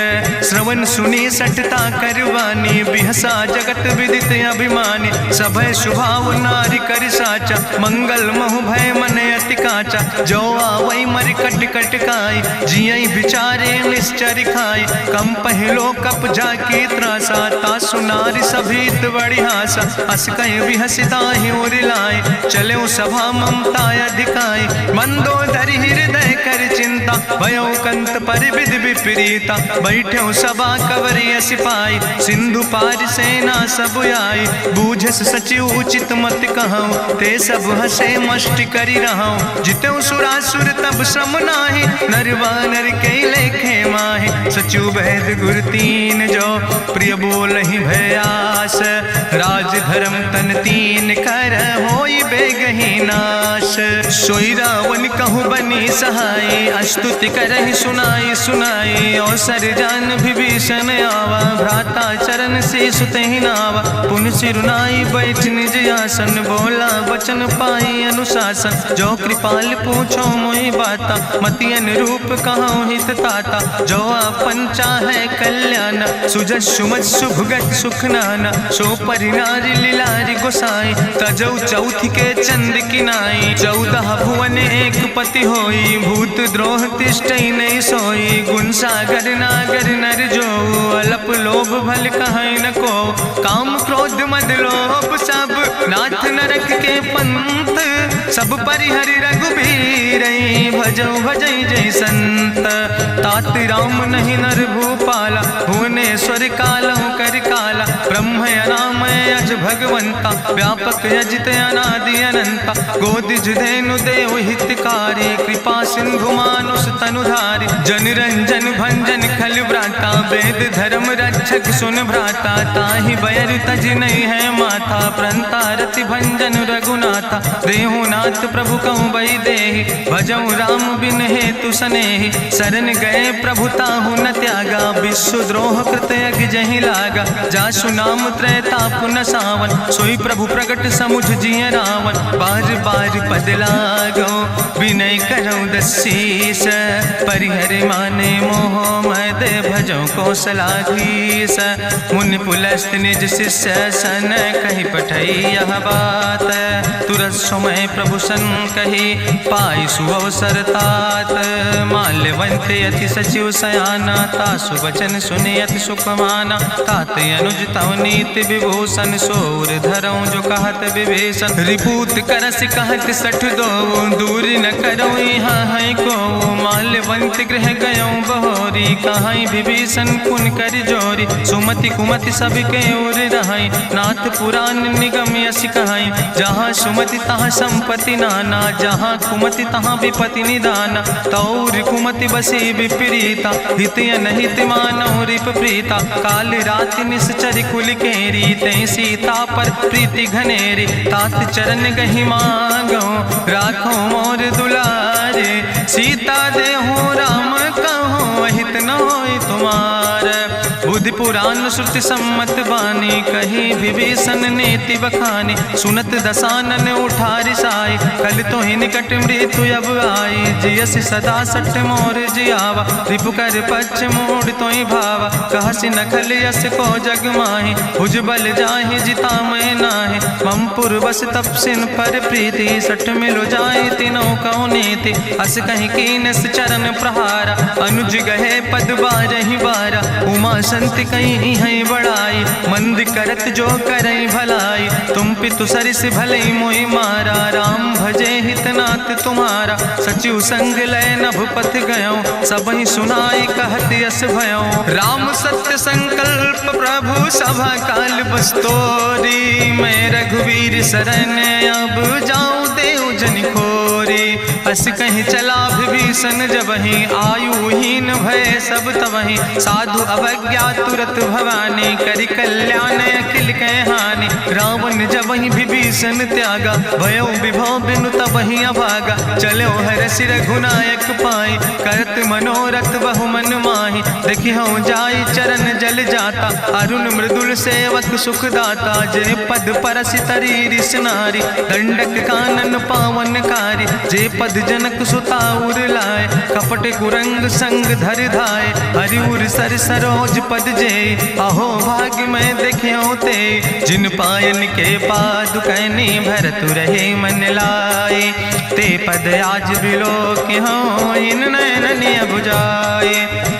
श्रवण सुनी सटता करवानी। बिहसा जगत विदित अभिमानी, सभय स्वभाव नारी कर साचा। मंगल महु भय मन अति काचा, जो आवै मर कट कट खाई। जियई विचारे निश्चर खाई, कम पहलो कप जाकी त्रासा। तासु नारी सभीत बड़ी हासा, अस कह विहसिता ही लाए। चलो सभा ममता अधिकाई, मंदोदरी हृदय कर चिंता। भयो कंत पर विध विपरीता, बैठो सभा कवरिय सिपाही। सिंधु पार सेना सब आई, बूझस सचिव उचित मत कहूँ। ते सब हसे मष्ट करी रहूँ, जितऊ सुरासुर तब श्रम नाही। नर वानर के लेखे माहि, सचिव भेद गुर तीन जो। प्रिय बोल ही भयास, राज धर्म तन तीन कर। होई बेगही नाश, सोई रावण कहूँ बनी सहाय। अस्तुति करहि सुनाई सुनाई, अवसर जान विभीषण आवा। भ्राता चरण से सुतहि नावा, पुन सिरुनाई बैठ निज आसन। बोला वचन पाई अनुशासन, जो कृपाल पूछो मोहि बाता। मति अनुरूप कहूँ हित ताता, जो आपन चाहे कल्याण। सुजस सुमत सुभगत सुख नाना, सो परिनारी लीलारी गोसाई। तजौ चौथ के चंद किनाई, 14 भुवन एक पति होई। भूत द्रोह तिष्ठई नहीं सोई, गुण सागर नागर नर जो। अलप लोभ भल कहीं न को, काम क्रोध मद लोभ सब। नाथ नरक के पंथ, सब परिहरि रघुबीर। भजो भजई जय संत, तात राम नहीं नर भूपाला। भुवनेश्वर कालहु कर काला, ब्रह्म अनामय अज भगवंता। व्यापक अजित अनादि अनंता, गोदिज धेनु देव हितकारी। कृपा सिंधु मानुष तनुधारी, जन रंजन भंजन खल व्राता। वेद धर्म रक्षक सुन भ्राता, ताहि बैर तज नहीं है माथा। प्रंता रति भंजन रघुनाथा, देहु नाथ प्रभु कहूँ बई देहि। भजऊ राम बिन हेतु सनेहि, शरण गए प्रभु ताहु न त्यागा। विश्व द्रोह कृत यज्ञ जहि लागा, जासु नाम त्रैताप न सावन, सोई प्रभु प्रगट समुझ जिय रावण। बार बार पद लागो विनय करौ दसीस, परिहर माने मोह मद भजो कौशलाधीश। मुनि पुलस्त निज शिष्य सन कहि पठई यह बात, तुरत समय प्रभु सन कही पाई सुअवसर तात। माल्यवंत अति सचिव सयाना, तासु वचन सुने अति सुख माना। तात अनुज तव नीति विभूषण, सोर धरऊं जो कहत विभीषण। रिपूत करस कहत सठ दो, दूर न करऊं यहाँ है को। माल्यवंत गृह गयऊं बहोरी, कहाई विभीषण पुन कर जोरी। सुमति कुमति सबके ओर रहाई, नाथ पुराण निगम यश कहाई। जहाँ सुमति तहाँ संपत्ति नाना, जहाँ कुमति तहाँ विपति निदाना। तौर कुमति बसी विपरीता, हित अनहित मानव रिप प्रीता। काल राति निश्चर कुल केरी, तै सीता पर प्रीति घनेरी। तात चरण गहि मांगो, राखो मोर दुलारे। सीता देहु राम कहो, अहित न होय तुम्हार। बुद्धि पुराण श्रुति सम्मत बानी, कही विभीषण नीति बखानी। सुनत दसानन उठारि साई, कल तो ही निकट मृत्यु अब आई। जियसि सदा सठ मोर जियावा, रिपु कर पक्ष मोड़ तो ही भावा। कहसि नखल यस को जग माहि, भुज बल जाहि जिता मैं नाहि। ममपुर बस तपसिन पर प्रीति, सठ मिलो जाए तीनों कौ नीति। अस कहीं कीनस चरण प्रहारा, अनुज गहे पद बारहि बारा। उमा संत कहीं है बड़ाई, मंद करत जो करई भलाई। तुम पितु सरिस भले मोहि मारा, राम भजे हितनाथ तुम्हारा। सचिव संग लय नभ पथ गयो, सबहि सुनाई कहत यस भयो। राम सत्य संकल्प प्रभु सभा काल बस्तोरी। मैं रघुवीर शरण अब जाऊं देव जन खोरी। अस कहीं चला विभीषण जबहि, आयुहीन भय सब तबहि। साधु अवज्ञा तुरत भवानी, करि कल्याण अखिल कै हानि। रावण जबहि विभीषण त्यागा, भयो विभव बिनु तबहि अभागा। चलो हरषि रघुनायक पाई, करत मनोरथ बहु मन माहि। देखिहु जाई चरण जल जाता, अरुण मृदुल सेवक सुख दाता। जे पद परसि तरी रिस नारी, दंडक कानन पावन कारी। जे पद जनक सुता उर लाए, कपट कुरंग संग धर धाय। हरिउर सर सरोज पद जे, अहो भाग्य मैं देखियो ते। जिन पायन के पादुकैनी, भरत रहे मन लाए। ते पद आज बिलोक हो, इन नयन बुझाए।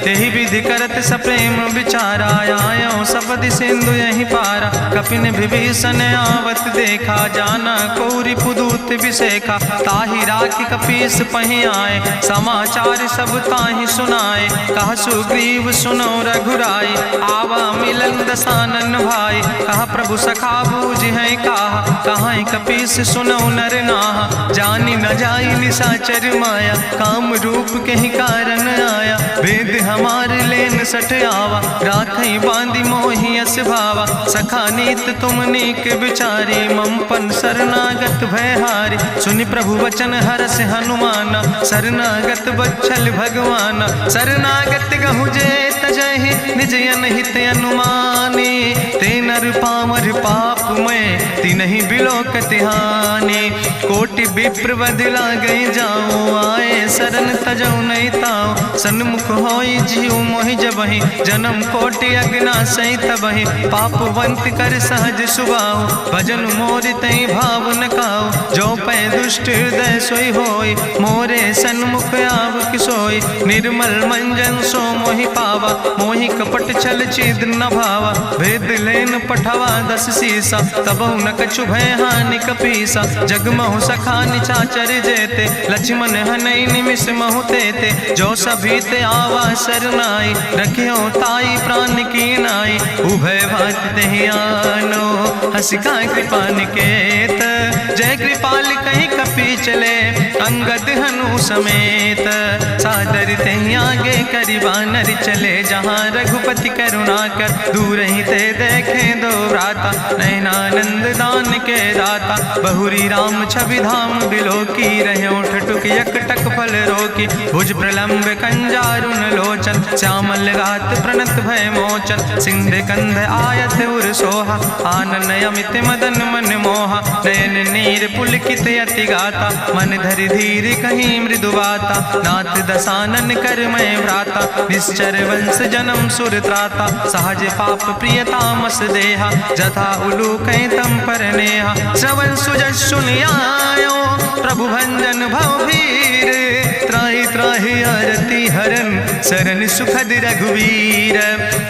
तेहि विधि करत सप्रेम विचारा, आयो सपदि सिंधु यही पारा। कपिन विभीषण आवत देखा, जाना कौरि पुदूत विशेखा। ताहि राखि कपीस पहि आए, समाचार सब ताहि सुनाए। कह सुग्रीव सुनो रघुराई, आवा मिलन दसानन भाई। कहा प्रभु सखा बूझ है कहा, कहाँ कपीस सुनो नर नाहा। जानी न जाई निशाचर माया, काम रूप के ही कारण आया। वेद हमार लेन सठ आवा, राखई बांधी मोहि अस भावा। सखा नीत तुम नीक विचारी, ममपन शरणागत भयहारी। सुनि प्रभु वचन हरस हनुमाना, शरणागत बच्छल भगवाना। शरणागत गहु जे तजहि, निज अनहित अनुमानी। ते नर पामर पाप में, तिनहि बिलोकत हानि। कोटि विप्र बदला गई जाऊं, आए शरण तजौ नहीं ताऊं। सन्मुख होई जीव मोहि जबहि, जन्म कोटि अग्ना सही तबहि। पापवंत कर सहज सुभाऊ, भजन मोरि तई भाव न काऊ। जो पै दुष्ट हृदय सोई होई, मोरे सन्मुख आव किसोई। निर्मल मंजन सो मोहि पावा, मोहि कपट छल छिद्र न भावा। भेद लेन पठवा दस सीसा, तबहु न कछु भय हानि कपीसा। जगमहु सखा निचाचर जेते, लक्ष्मण हनई निमिष महु तेते। जो सभी ते आवा सरनाई, रखियो ताई प्राण की नाई। उभय भात तेहि आनो, हसिका कृपा निकेत। जय कृपाल कहीं कपी चले, अंगद हनु प्रभु समेत। सादर तहीं आगे करी बानर चले, जहाँ रघुपति करुणा कर दूर ही ते देखे दो व्राता। नयनानंद दान के दाता, बहुरी राम छवि धाम बिलो की रहे उठ टुक यकटक फल रोकी। भुज प्रलंब कंजारुन लोचन, श्यामल गात प्रणत भय मोचन। सिंध कंध आयत उर सोहा, आनन अमित मदन मन मोहा। नयन नीर पुलकित अति गाता, मन धरि धीर कहीं मृदु बाता। नाथ दसानन कर मैं व्राता, निश्चर वंश जन्म सुर त्राता। सहज पाप प्रियतामस देहा, जथा उलूक तम पर नेहा। श्रवण सुजस सुनियायो, प्रभु भंजन भव भीर। त्राहि त्राहि आरती हरन, शरण सुखद रघुवीर।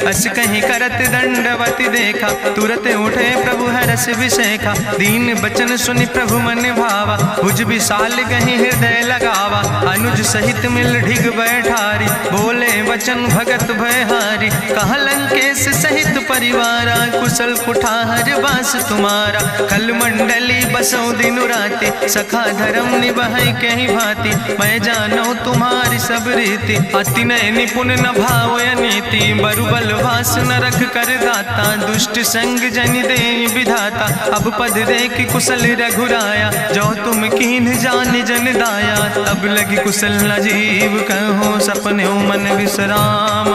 अस कहीं करत दंडवत देखा, तुरत उठे प्रभु हरस विशेखा। दीन बचन सुनि प्रभु मन भावा, भुज विशाल कहीं हृदय लगावा। अनुज सहित मिल ढिग बैठारी, बोले वचन भगत भयहारी। कहाँ लंकेश सहित परिवारा, कुशल कुठार बास तुम्हारा। कल मंडली बसो दिनु राति, सखा धर्म निभाई कहीं भांति। मैं जानो तुम्हारी सब रीति, अति नय निपुण न भाव नीति। बरुबल वास न रख कर दाता, दुष्ट संग जन दे विधाता। अब पद देख कुशल रघुराया, जो तुम कीन जान जन दाया। तब लगी कुशल न जीव कहो, सपने मन विश्राम।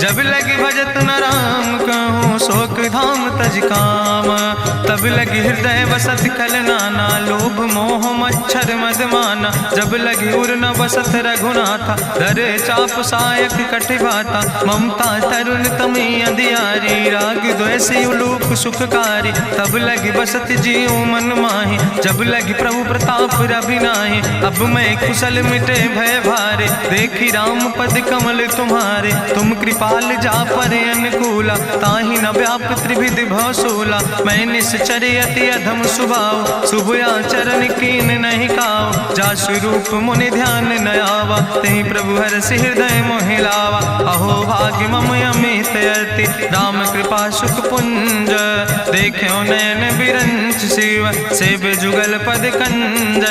जब लगी भजत न राम कहो, शोक धाम तज काम। तब लगी हृदय बसत खल नाना, लोभ मोह मच्छर मद माना। जब लगी उर न बसत रघुनाथा, धरे चाप सायक कटिभाता। ममता तरुण तमी अंधियारी, राग द्वेषी उलूक सुखकारी। तब लगी बसत जीव मन माही, जब लगी प्रभु प्रताप रवि नाही। अब मैं कुशल मिटे भय भारे, देखी राम पद कमल तुम्हारे। तुम कृपाल जा पर अनुकूला, ताहि न व्याप त्रिविध भवसूला। मैं निश्चर अति अधम स्वभाव, शुभ आचरण कीन नहीं काव। जा स्वरूप मुनि ध्यान न आवा, तेहि प्रभु हरषि हृदय मोहि लावा। अहो भाग्य मम अमित अति, राम कृपा सुख पुंज। देखो नयन बिरंच शिव, सेव जुगल पद कंज।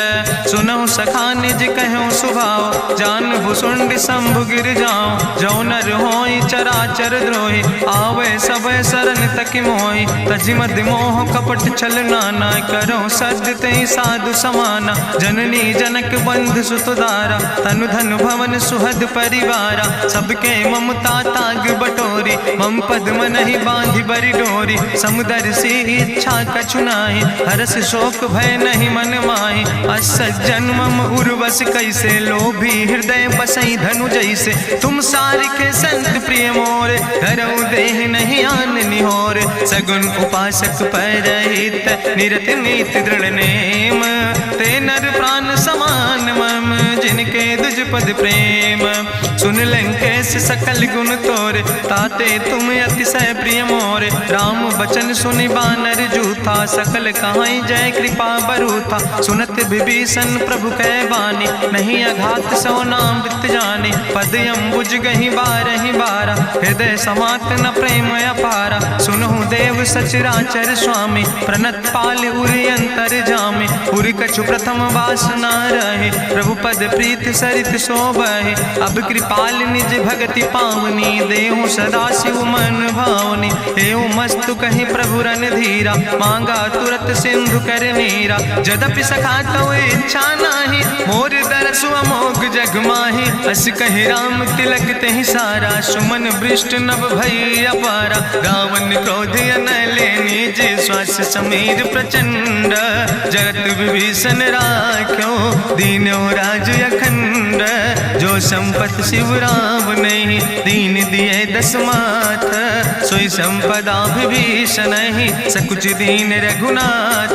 सुनहु सखा निज कहूँ सुभाव, जान भुसुंड शंभु गिर जाऊं। जो नर होई चराचर द्रोही, आवे सब शरण तक मोहि। तज मद मोह कपट छल नाना, करो सद्य तेहि साधु समाना। जननी जनक बंधु सुतदारा, तनु धन भवन सुहद परिवारा। सबके ममता ताग बटोरी, मम पद मन ही बांधि बरी डोरी। समुदर सी इच्छा कछु नाही, हरस शोक भय नहीं मन माही। असज्जन मम उर्वश कैसे, लोभी हृदय बसई धनु जैसे। तुम सारिके संत प्रिय मोरे, धरऊ देह नहीं आन निहोर। सगुन उपासक परहित, निरत नीति दृढ़ नेम। ते नर प्राण समान मम, जिनके दुज पद प्रेम। सुन लंकेश सकल गुण तोरे, ताते तुम अतिशय प्रिय मोरे। राम बचन सुनि बानर जूथा, सकल कहाई जय कृपा बरूथा। सुनत विभीषण प्रभु कै बानी, नहीं अघात सो नाम वृत जानी। पद अम्बुज गहि बारहि बारा, हृदय समात न प्रेम अपारा। सुनहु देव सचराचर स्वामी, प्रणत पाल उरि अंतर जामी। उरि कछु प्रथम वासना रहे, प्रभु पद प्रीत सरित शोभहि। अब कृपाल निज भगति पावनी, देहु सदा शिव मन भावनी। एवं मस्तु कहि प्रभु रन धीरा, मांगा तुरत सिंधु कर नीरा। जदपि सखा तो इच्छा नाही, मोर दरसु अमोघ जग माही। अस कहि राम तिलक तेहि सारा, सुमन वृष्ट नभ भई अपारा। रावण क्रोध अनले निज, श्वास समीर प्रचंड। जगत विभीषण राख्यो, दीनो राज अखंड। जो संपत शिव राम नहीं, दीन दिए दस माथ। सोई संपदा विभीषण ही, सकुच दीन रघुनाथ।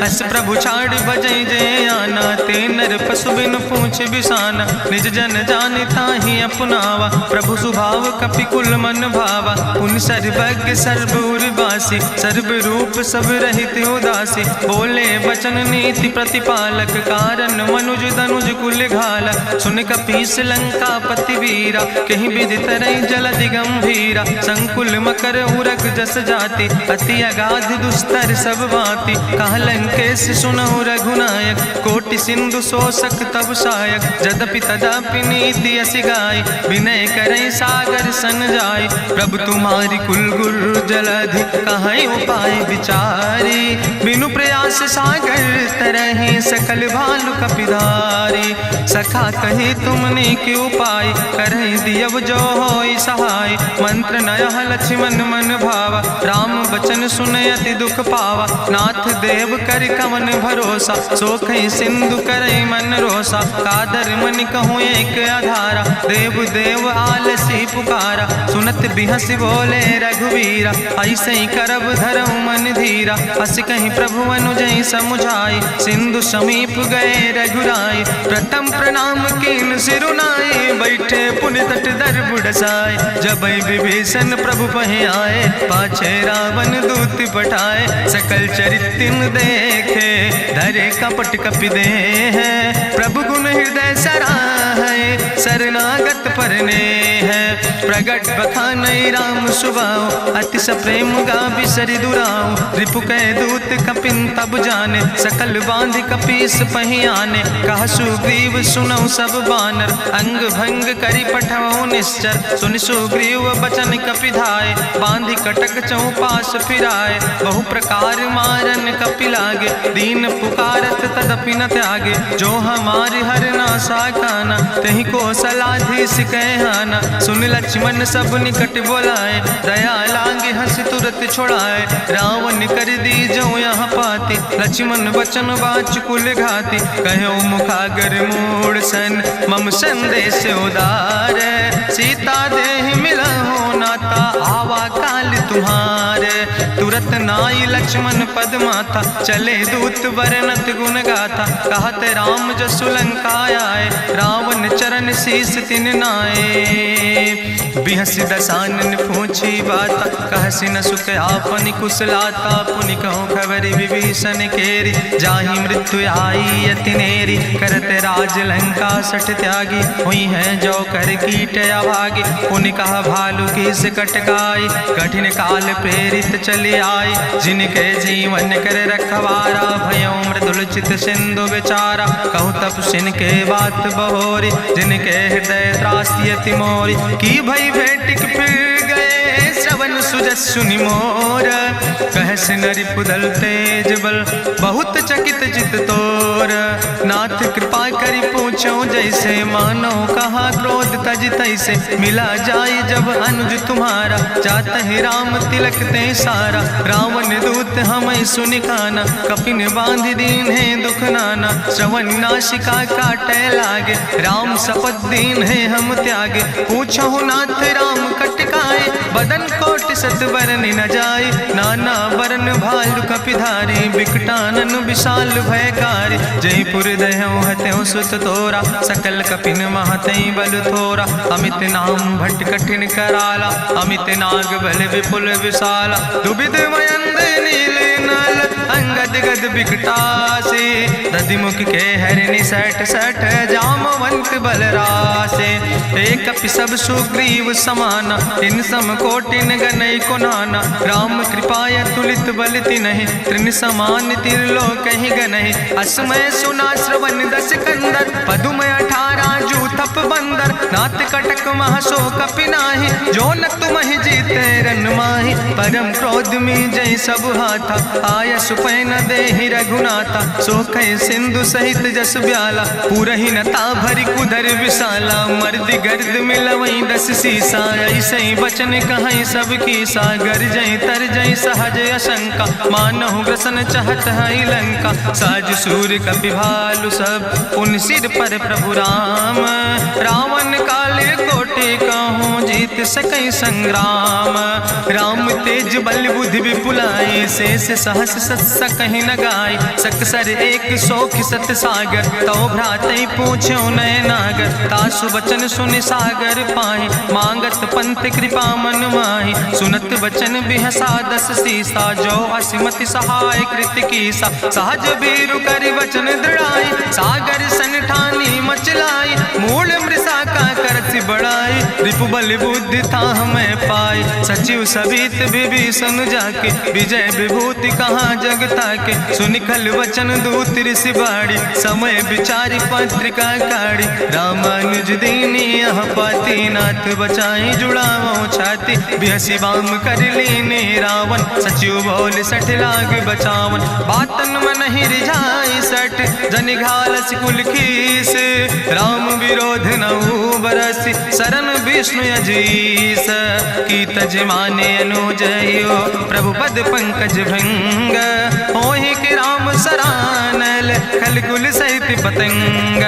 अस प्रभु छाड़ बजै जय आना, ते नर पशु बिन पूछ बिसाना। निज जन जान ताहि अपनावा, प्रभु स्वभाव कपि कुल मन भावा। पुन सर्वज्ञ सर्व उर्वासी, सर्व रूप सब रहित उदासी। बोले वचन नीति प्रतिपालक, कारण मनुज दनुज कुल घाला। सुन कपीस लंका पति वीरा, कहीं विधि तरई जलधि गंभीरा। संकुल मकर उरग जस जाति, अति अगाध दुस्तर सब भांति। कहा लंकेश सुनहु रघुनायक, कोटि सिंधु शोषक तब सायक, जदपि तदपि नीति असि गाय, विनय करें सागर सन जाय। प्रभु तुम्हारी कुल गुरु जलधि, कहीं उपाय विचारी, बिनु प्रयास सागर तरहि, सकल भालु कपिधारी। सखा कही तुमने के उपाय, करहि दियव जो होई सहाय। मंत्र नयह लक्ष्मण मन भावा, राम बचन सुनय अति दुख पावा। नाथ देव कर कवन भरोसा, सोखई सिंधु करई मन रोसा। कादर मन कहूँ एक आधारा, देव देव आलसी पुकारा। सुनत बिहस बोले रघुवीरा, ऐसे ही करब धरऊ मन धीरा। हस कहीं प्रभु अनुजय समुझाई, सिंधु समीप गए रघुराई। प्रथम प्रणाम कीन सिरुनाई, बैठे पुनि तट दर बुढ़साए। जब विभीषण प्रभु पहे आए, पाछे रावण दूत पठाए। सकल चरित्र देखे, धरे कपट कपि दे है। प्रभु गुण हृदय सराहै, शरणागत परने है। प्रगट बखानई राम सुभाऊ, अति सप्रेम गावि सरि दुराऊ। रिपु कह दूत कपिन तब जाने, सकल बांध कपीस पहि आने। कह सुग्रीव सुनऊ सब बानर, अंग भंग करि पठवऊ निश्चर। सुनि सुग्रीव बचन कपिधाय, बांधि कटक चौपास फिराए। बहु प्रकार मारन कपि लागे, दीन पुकारत तदपि न त्यागे। जो हमारि हर ना साकाना, तहि को सलाधीस कहना। सुन लक्ष्मण सब निकट बोलाए, दया लागे हंस तुरत छोड़ाए। रावण कर दी जो यहाँ पाती, लक्ष्मण बचन बाच कुल घाती। कहो मुखागर मूड सन, मम संदेश उदार। सीता देह मिला हो नाता, आवा काल तुम्हारे। तुरत नाई लक्ष्मण पद माथा, चले दूत वर्णत गुण गाथा। कहत राम जसु लंका आए, रावण चरण शीस तिन नाए। बिहस दसानन पूछी बाता, कहसि न सुख आपन कुशलाता। पुनि कहूँ खबर विभीषण केरी, जाहि मृत्यु आई अति नेरी। करत राज लंका सठ त्यागी, हुई है जो कर कीट अभागी। पुनि कहा भालू किस कटकाई, कठिन काल प्रेरित चली आई। जिनके जीवन कर रखवारा, भयो मृदुल चित सिंधु विचारा। कहूँ तप सिन के बात बहोरी, जिनके हृदय त्रासी अति मोरी। की भई भेटिक फिर गए, श्रवण सुजस सुनि मोर। कहस नरि पुदल तेज बल, बहुत चकित चित तोर। नाथ कृपा करि पूछो जैसे, मानो कहा क्रोध तज तैसे। मिला जाय जब अनुज तुम्हारा, जात है राम तिलक ते सारा। रावण दूत हमें सुनि काना, कपिन बांध दीन है दुख नाना। श्रवण नासिका काटे लागे, राम शपथ दीन है हम त्यागे। पूछो नाथ राम कटकाए, बदन कोटि सत बरन न जाए। नाना बरन भालु कपिधारी, बिकटानन विशाल भयकारी। जयपुर दह्यों हत्यों सुत तोरा, सकल कपिन महतई बल थोरा। अमित नाम भट्ट कठिन कराला, अमित नाग बल विपुल विशाला। दुबिध मयंद नील नल, अंगद गद बिकटासे। दधिमुख के हरिणि सठ सठ, जामवंत बलरासे। एक कपि सब सुग्रीव समाना, इन सम कोटिन गनई को नाना। राम कृपाय तुलित बल तिन्हि, त्रिन समान तिरलोक ही गनहि। असमय सुना श्रवण दस कंदर, पदुम 18 जूथप बंदर। नाथ कटक महसो कपि नाही, जो न तुमहि जीते रन माही। परम क्रोध में जय सब हाथा, आय सुपै न देहि रघुनाथा। सोखै सिंधु सहित जस ब्याला, पूरहि न ता भरि कुधर विशाला। मर्द गर्द मिलवई 10 सीसा, ऐसे बचन कहई सब की सागर। जय तर जय सहज अशंका, मानहु ग्रसन चाहत है लंका। साज सूर कपि भालु सब, पुन सिर पर प्रभु राम। रावण काले कोटि कहूँ, जीत सकई संग्राम। राम तेज बल बुद्धि विपुलाई, शेष सहस सत्स कहीं न गाय। सकसर 100 सत सागर, तो भ्रातई पूछो नय नागर। तासु बचन सुनि सागर पाहि, मांगत पंथ कृपा मन माहि। सुनत बचन बिहसा 10 सीसा, जो असिमति सहाय कृत कीसा। सहज बीरु करि वचन दृढ़ाई, सागर सन ठानी मचलाई। मूल मृषा का करसि बड़ाई, रिपु बल बुद्धि था हमें पाई, सचिव सबित विभीषण जाके, विजय विभूति कहाँ जग ताके। सुनि खल वचन दूत ऋषि बाड़ी, समय विचारी पत्रिका काढ़ी। रामानुज दीनी यह पाती, नाथ बचाई जुड़ावो छाती। बिहसी बाम कर लीने रावण, सचिव बोल सठ लाग बचावन। बातन मन ही रिझाई सठ, जनि घालस कुल खीस। राम विरोध नऊ बरसी, शरण विष्णु अजीस। की तज माने अनुजयो, प्रभु पद पंकज भंग। होहि कि राम सरानल, खल कुल सहित पतंग।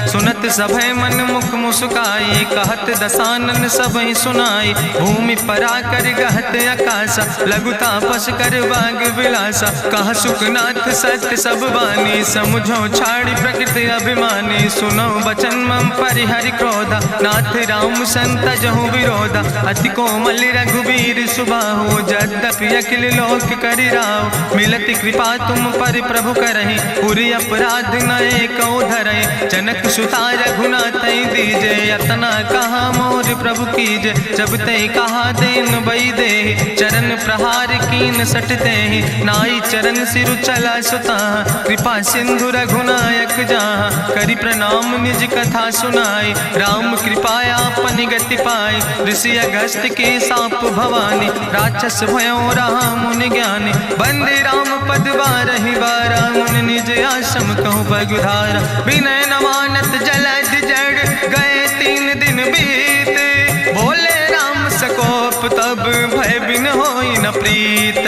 सुनत सभय मन मुख मुस्काई, कहत दसानन सबहि सुनाई। भूमि परा कर गहत आकाशा, लघु तापस कर बाग विलासा। कहा सुखनाथ सत्य सब बानी, समुझो छाड़ी प्रकृति अभिमानी। सुनो बचन मम परिहरि क्रोधा, नाथ राम संत जहु विरोधा। अति कोमल रघुबीर सुबाहु, यद्यपि अखिल लोक करि राव। मिलति कृपा तुम पर प्रभु करहि, पुरि अपराध नए कौ धरहि। जनक सुता रघुनाथ दीजे, यतना कहा मोर प्रभु कीजे। जब ते कहा देन बई दे, चरण प्रहार कीन सटते। नाई चरण सिरु चला सुता, कृपा सिंधु रघुनायक जहाँ। करि प्रणाम निज कथा सुनाई, राम कृपाया अपनी गति पाई। ऋषि अगस्त के साप भवानी, राक्षस भयो रहा मुनि ज्ञानी। बंदे राम पद बारहि बारा, मुनि निज आश्रम कहु पगुधारा। विनय न मानत जलद जड़, गए 3 दिन बीते। बोले राम सकोप तब, भय बिन होई न प्रीत।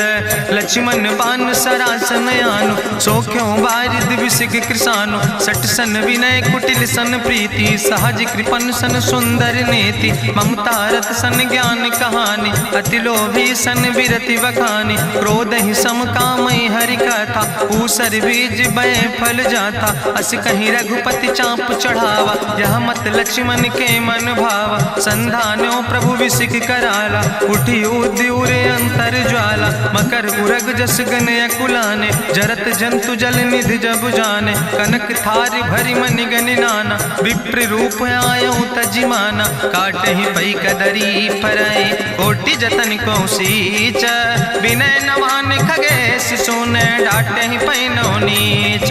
लक्ष्मण बान सरासन आनु, सोख्यो बारिद विसिक कृसानु। सठ सन विनय कुटिल सन प्रीति, सहज कृपन सन सुंदर नेति। ममता रत सन ज्ञान कहानी, अति लोभी सन विरति बखानी। क्रोध ही सम कामई हरि कथा, ऊसर बीज बय फल जाता। अस कहीं रघुपति चाप चढ़ावा, यह मत लक्ष्मण के मन भावा। संधान्यो प्रभु विसिक कराला, उठी उद्युरे अंतर ज्वाला। मकर उरग जस गन अकुलाने, जरत जंतु जल निधि जब जाने। कनक थारी भरी मनि गनि नाना, विप्र रूप आयो तजिमाना। काटहि पई कदरी फरई, कोटि जतन को सींच। विनय न माने खगेश सुने, डांटहि पई नो नीच।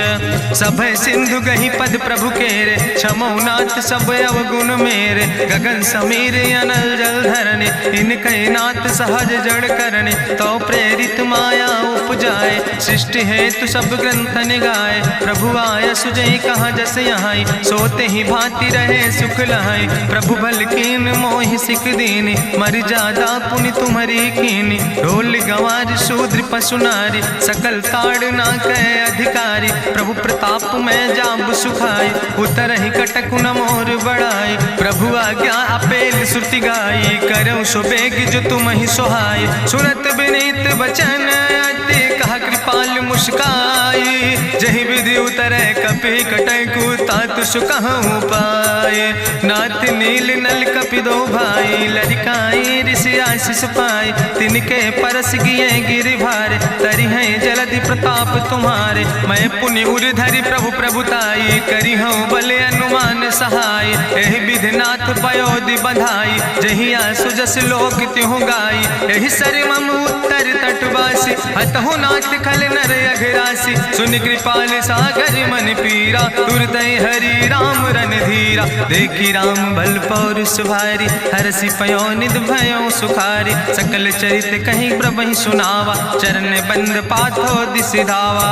सब सिंधु गहि पद प्रभु केरे, क्षमौ नाथ सब अवगुण मेरे। गगन समीर अनल जल धरने, इनके नाथ सहज जड़ करने। तो प्रेरित माया उपजाए, सृष्टि हेतु सब ग्रंथ निगाए। प्रभु आय सुजई कहाँ जस यहाँ, सोते ही भांति रहे सुख लहाई। प्रभु भल कीन मोहि सिख दीनी, मर जादा पुनि तुम्हारी कीनी। ढोल गंवार शूद्र पशु नारी, सकल ताड़ ना कहे अधिकारी। प्रभु प्रताप में जाब सुखाई, उतर ही कटक न मोर बढ़ाई। प्रभु आज्ञा अपेल श्रुति गाई, करऊँ सो बेग जो तुम ही सोहाई। सुनत विनीत बचन अति, कहा कृपाल मुस्काई। जहि विधि उतरे कपि कटकु, तात सुकहु पाए। नाथ नील नल कपि दो भाई, लरिकाई ऋषि आशीष पाए। तिनके परस गिए गिरि भारे, तरि है जलधि प्रताप तुम्हारे। मैं पुनि उर धरि प्रभु प्रभुताई, करी हूँ बल अनुमान सहाय। एहि विधि नाथ पयोधि बधाई, जहिया सुजस लोक त्यों गाई। एहि सर मम उत्तर तटवासी, हतहु नाथ खल नर अघरासी। सुन कृपाल सागर मन पीरा, तुरतै हरि राम रणधीरा। देखी राम बल पौरुष भारी, हरसि पयो निध भयो सुखारी। सकल चरित कहीं प्रभु सुनावा, चरण बंद पाथो दिसि धावा।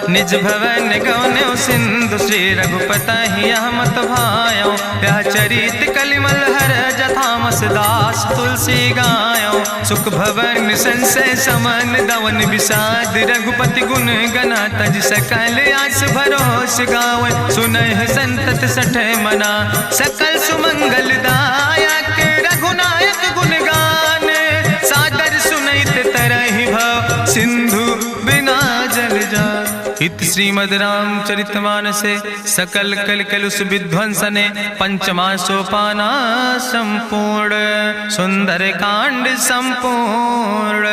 निज भवन गौन्यो सिंधु, श्री रघुपति यह मत भायो। यह चरित कलिमल हर जथामस, दास तुलसी गायो। सुख भवन संशय समन, दवन विषाद रघुपति गुण गना। तज सकल आस भरोस गावे, सुनहि संतत सठ मना। सकल सुमंगल दायक, रघुनायक गुण गाने। सादर सुनैत तरहि भव, सिंधु बिना जल जा। इत श्रीमद् रामचरितमानसे सकल कल कलुष विध्वंसने। पंचमा सोपाना संपूर्ण, सुंदर कांड संपूर्ण।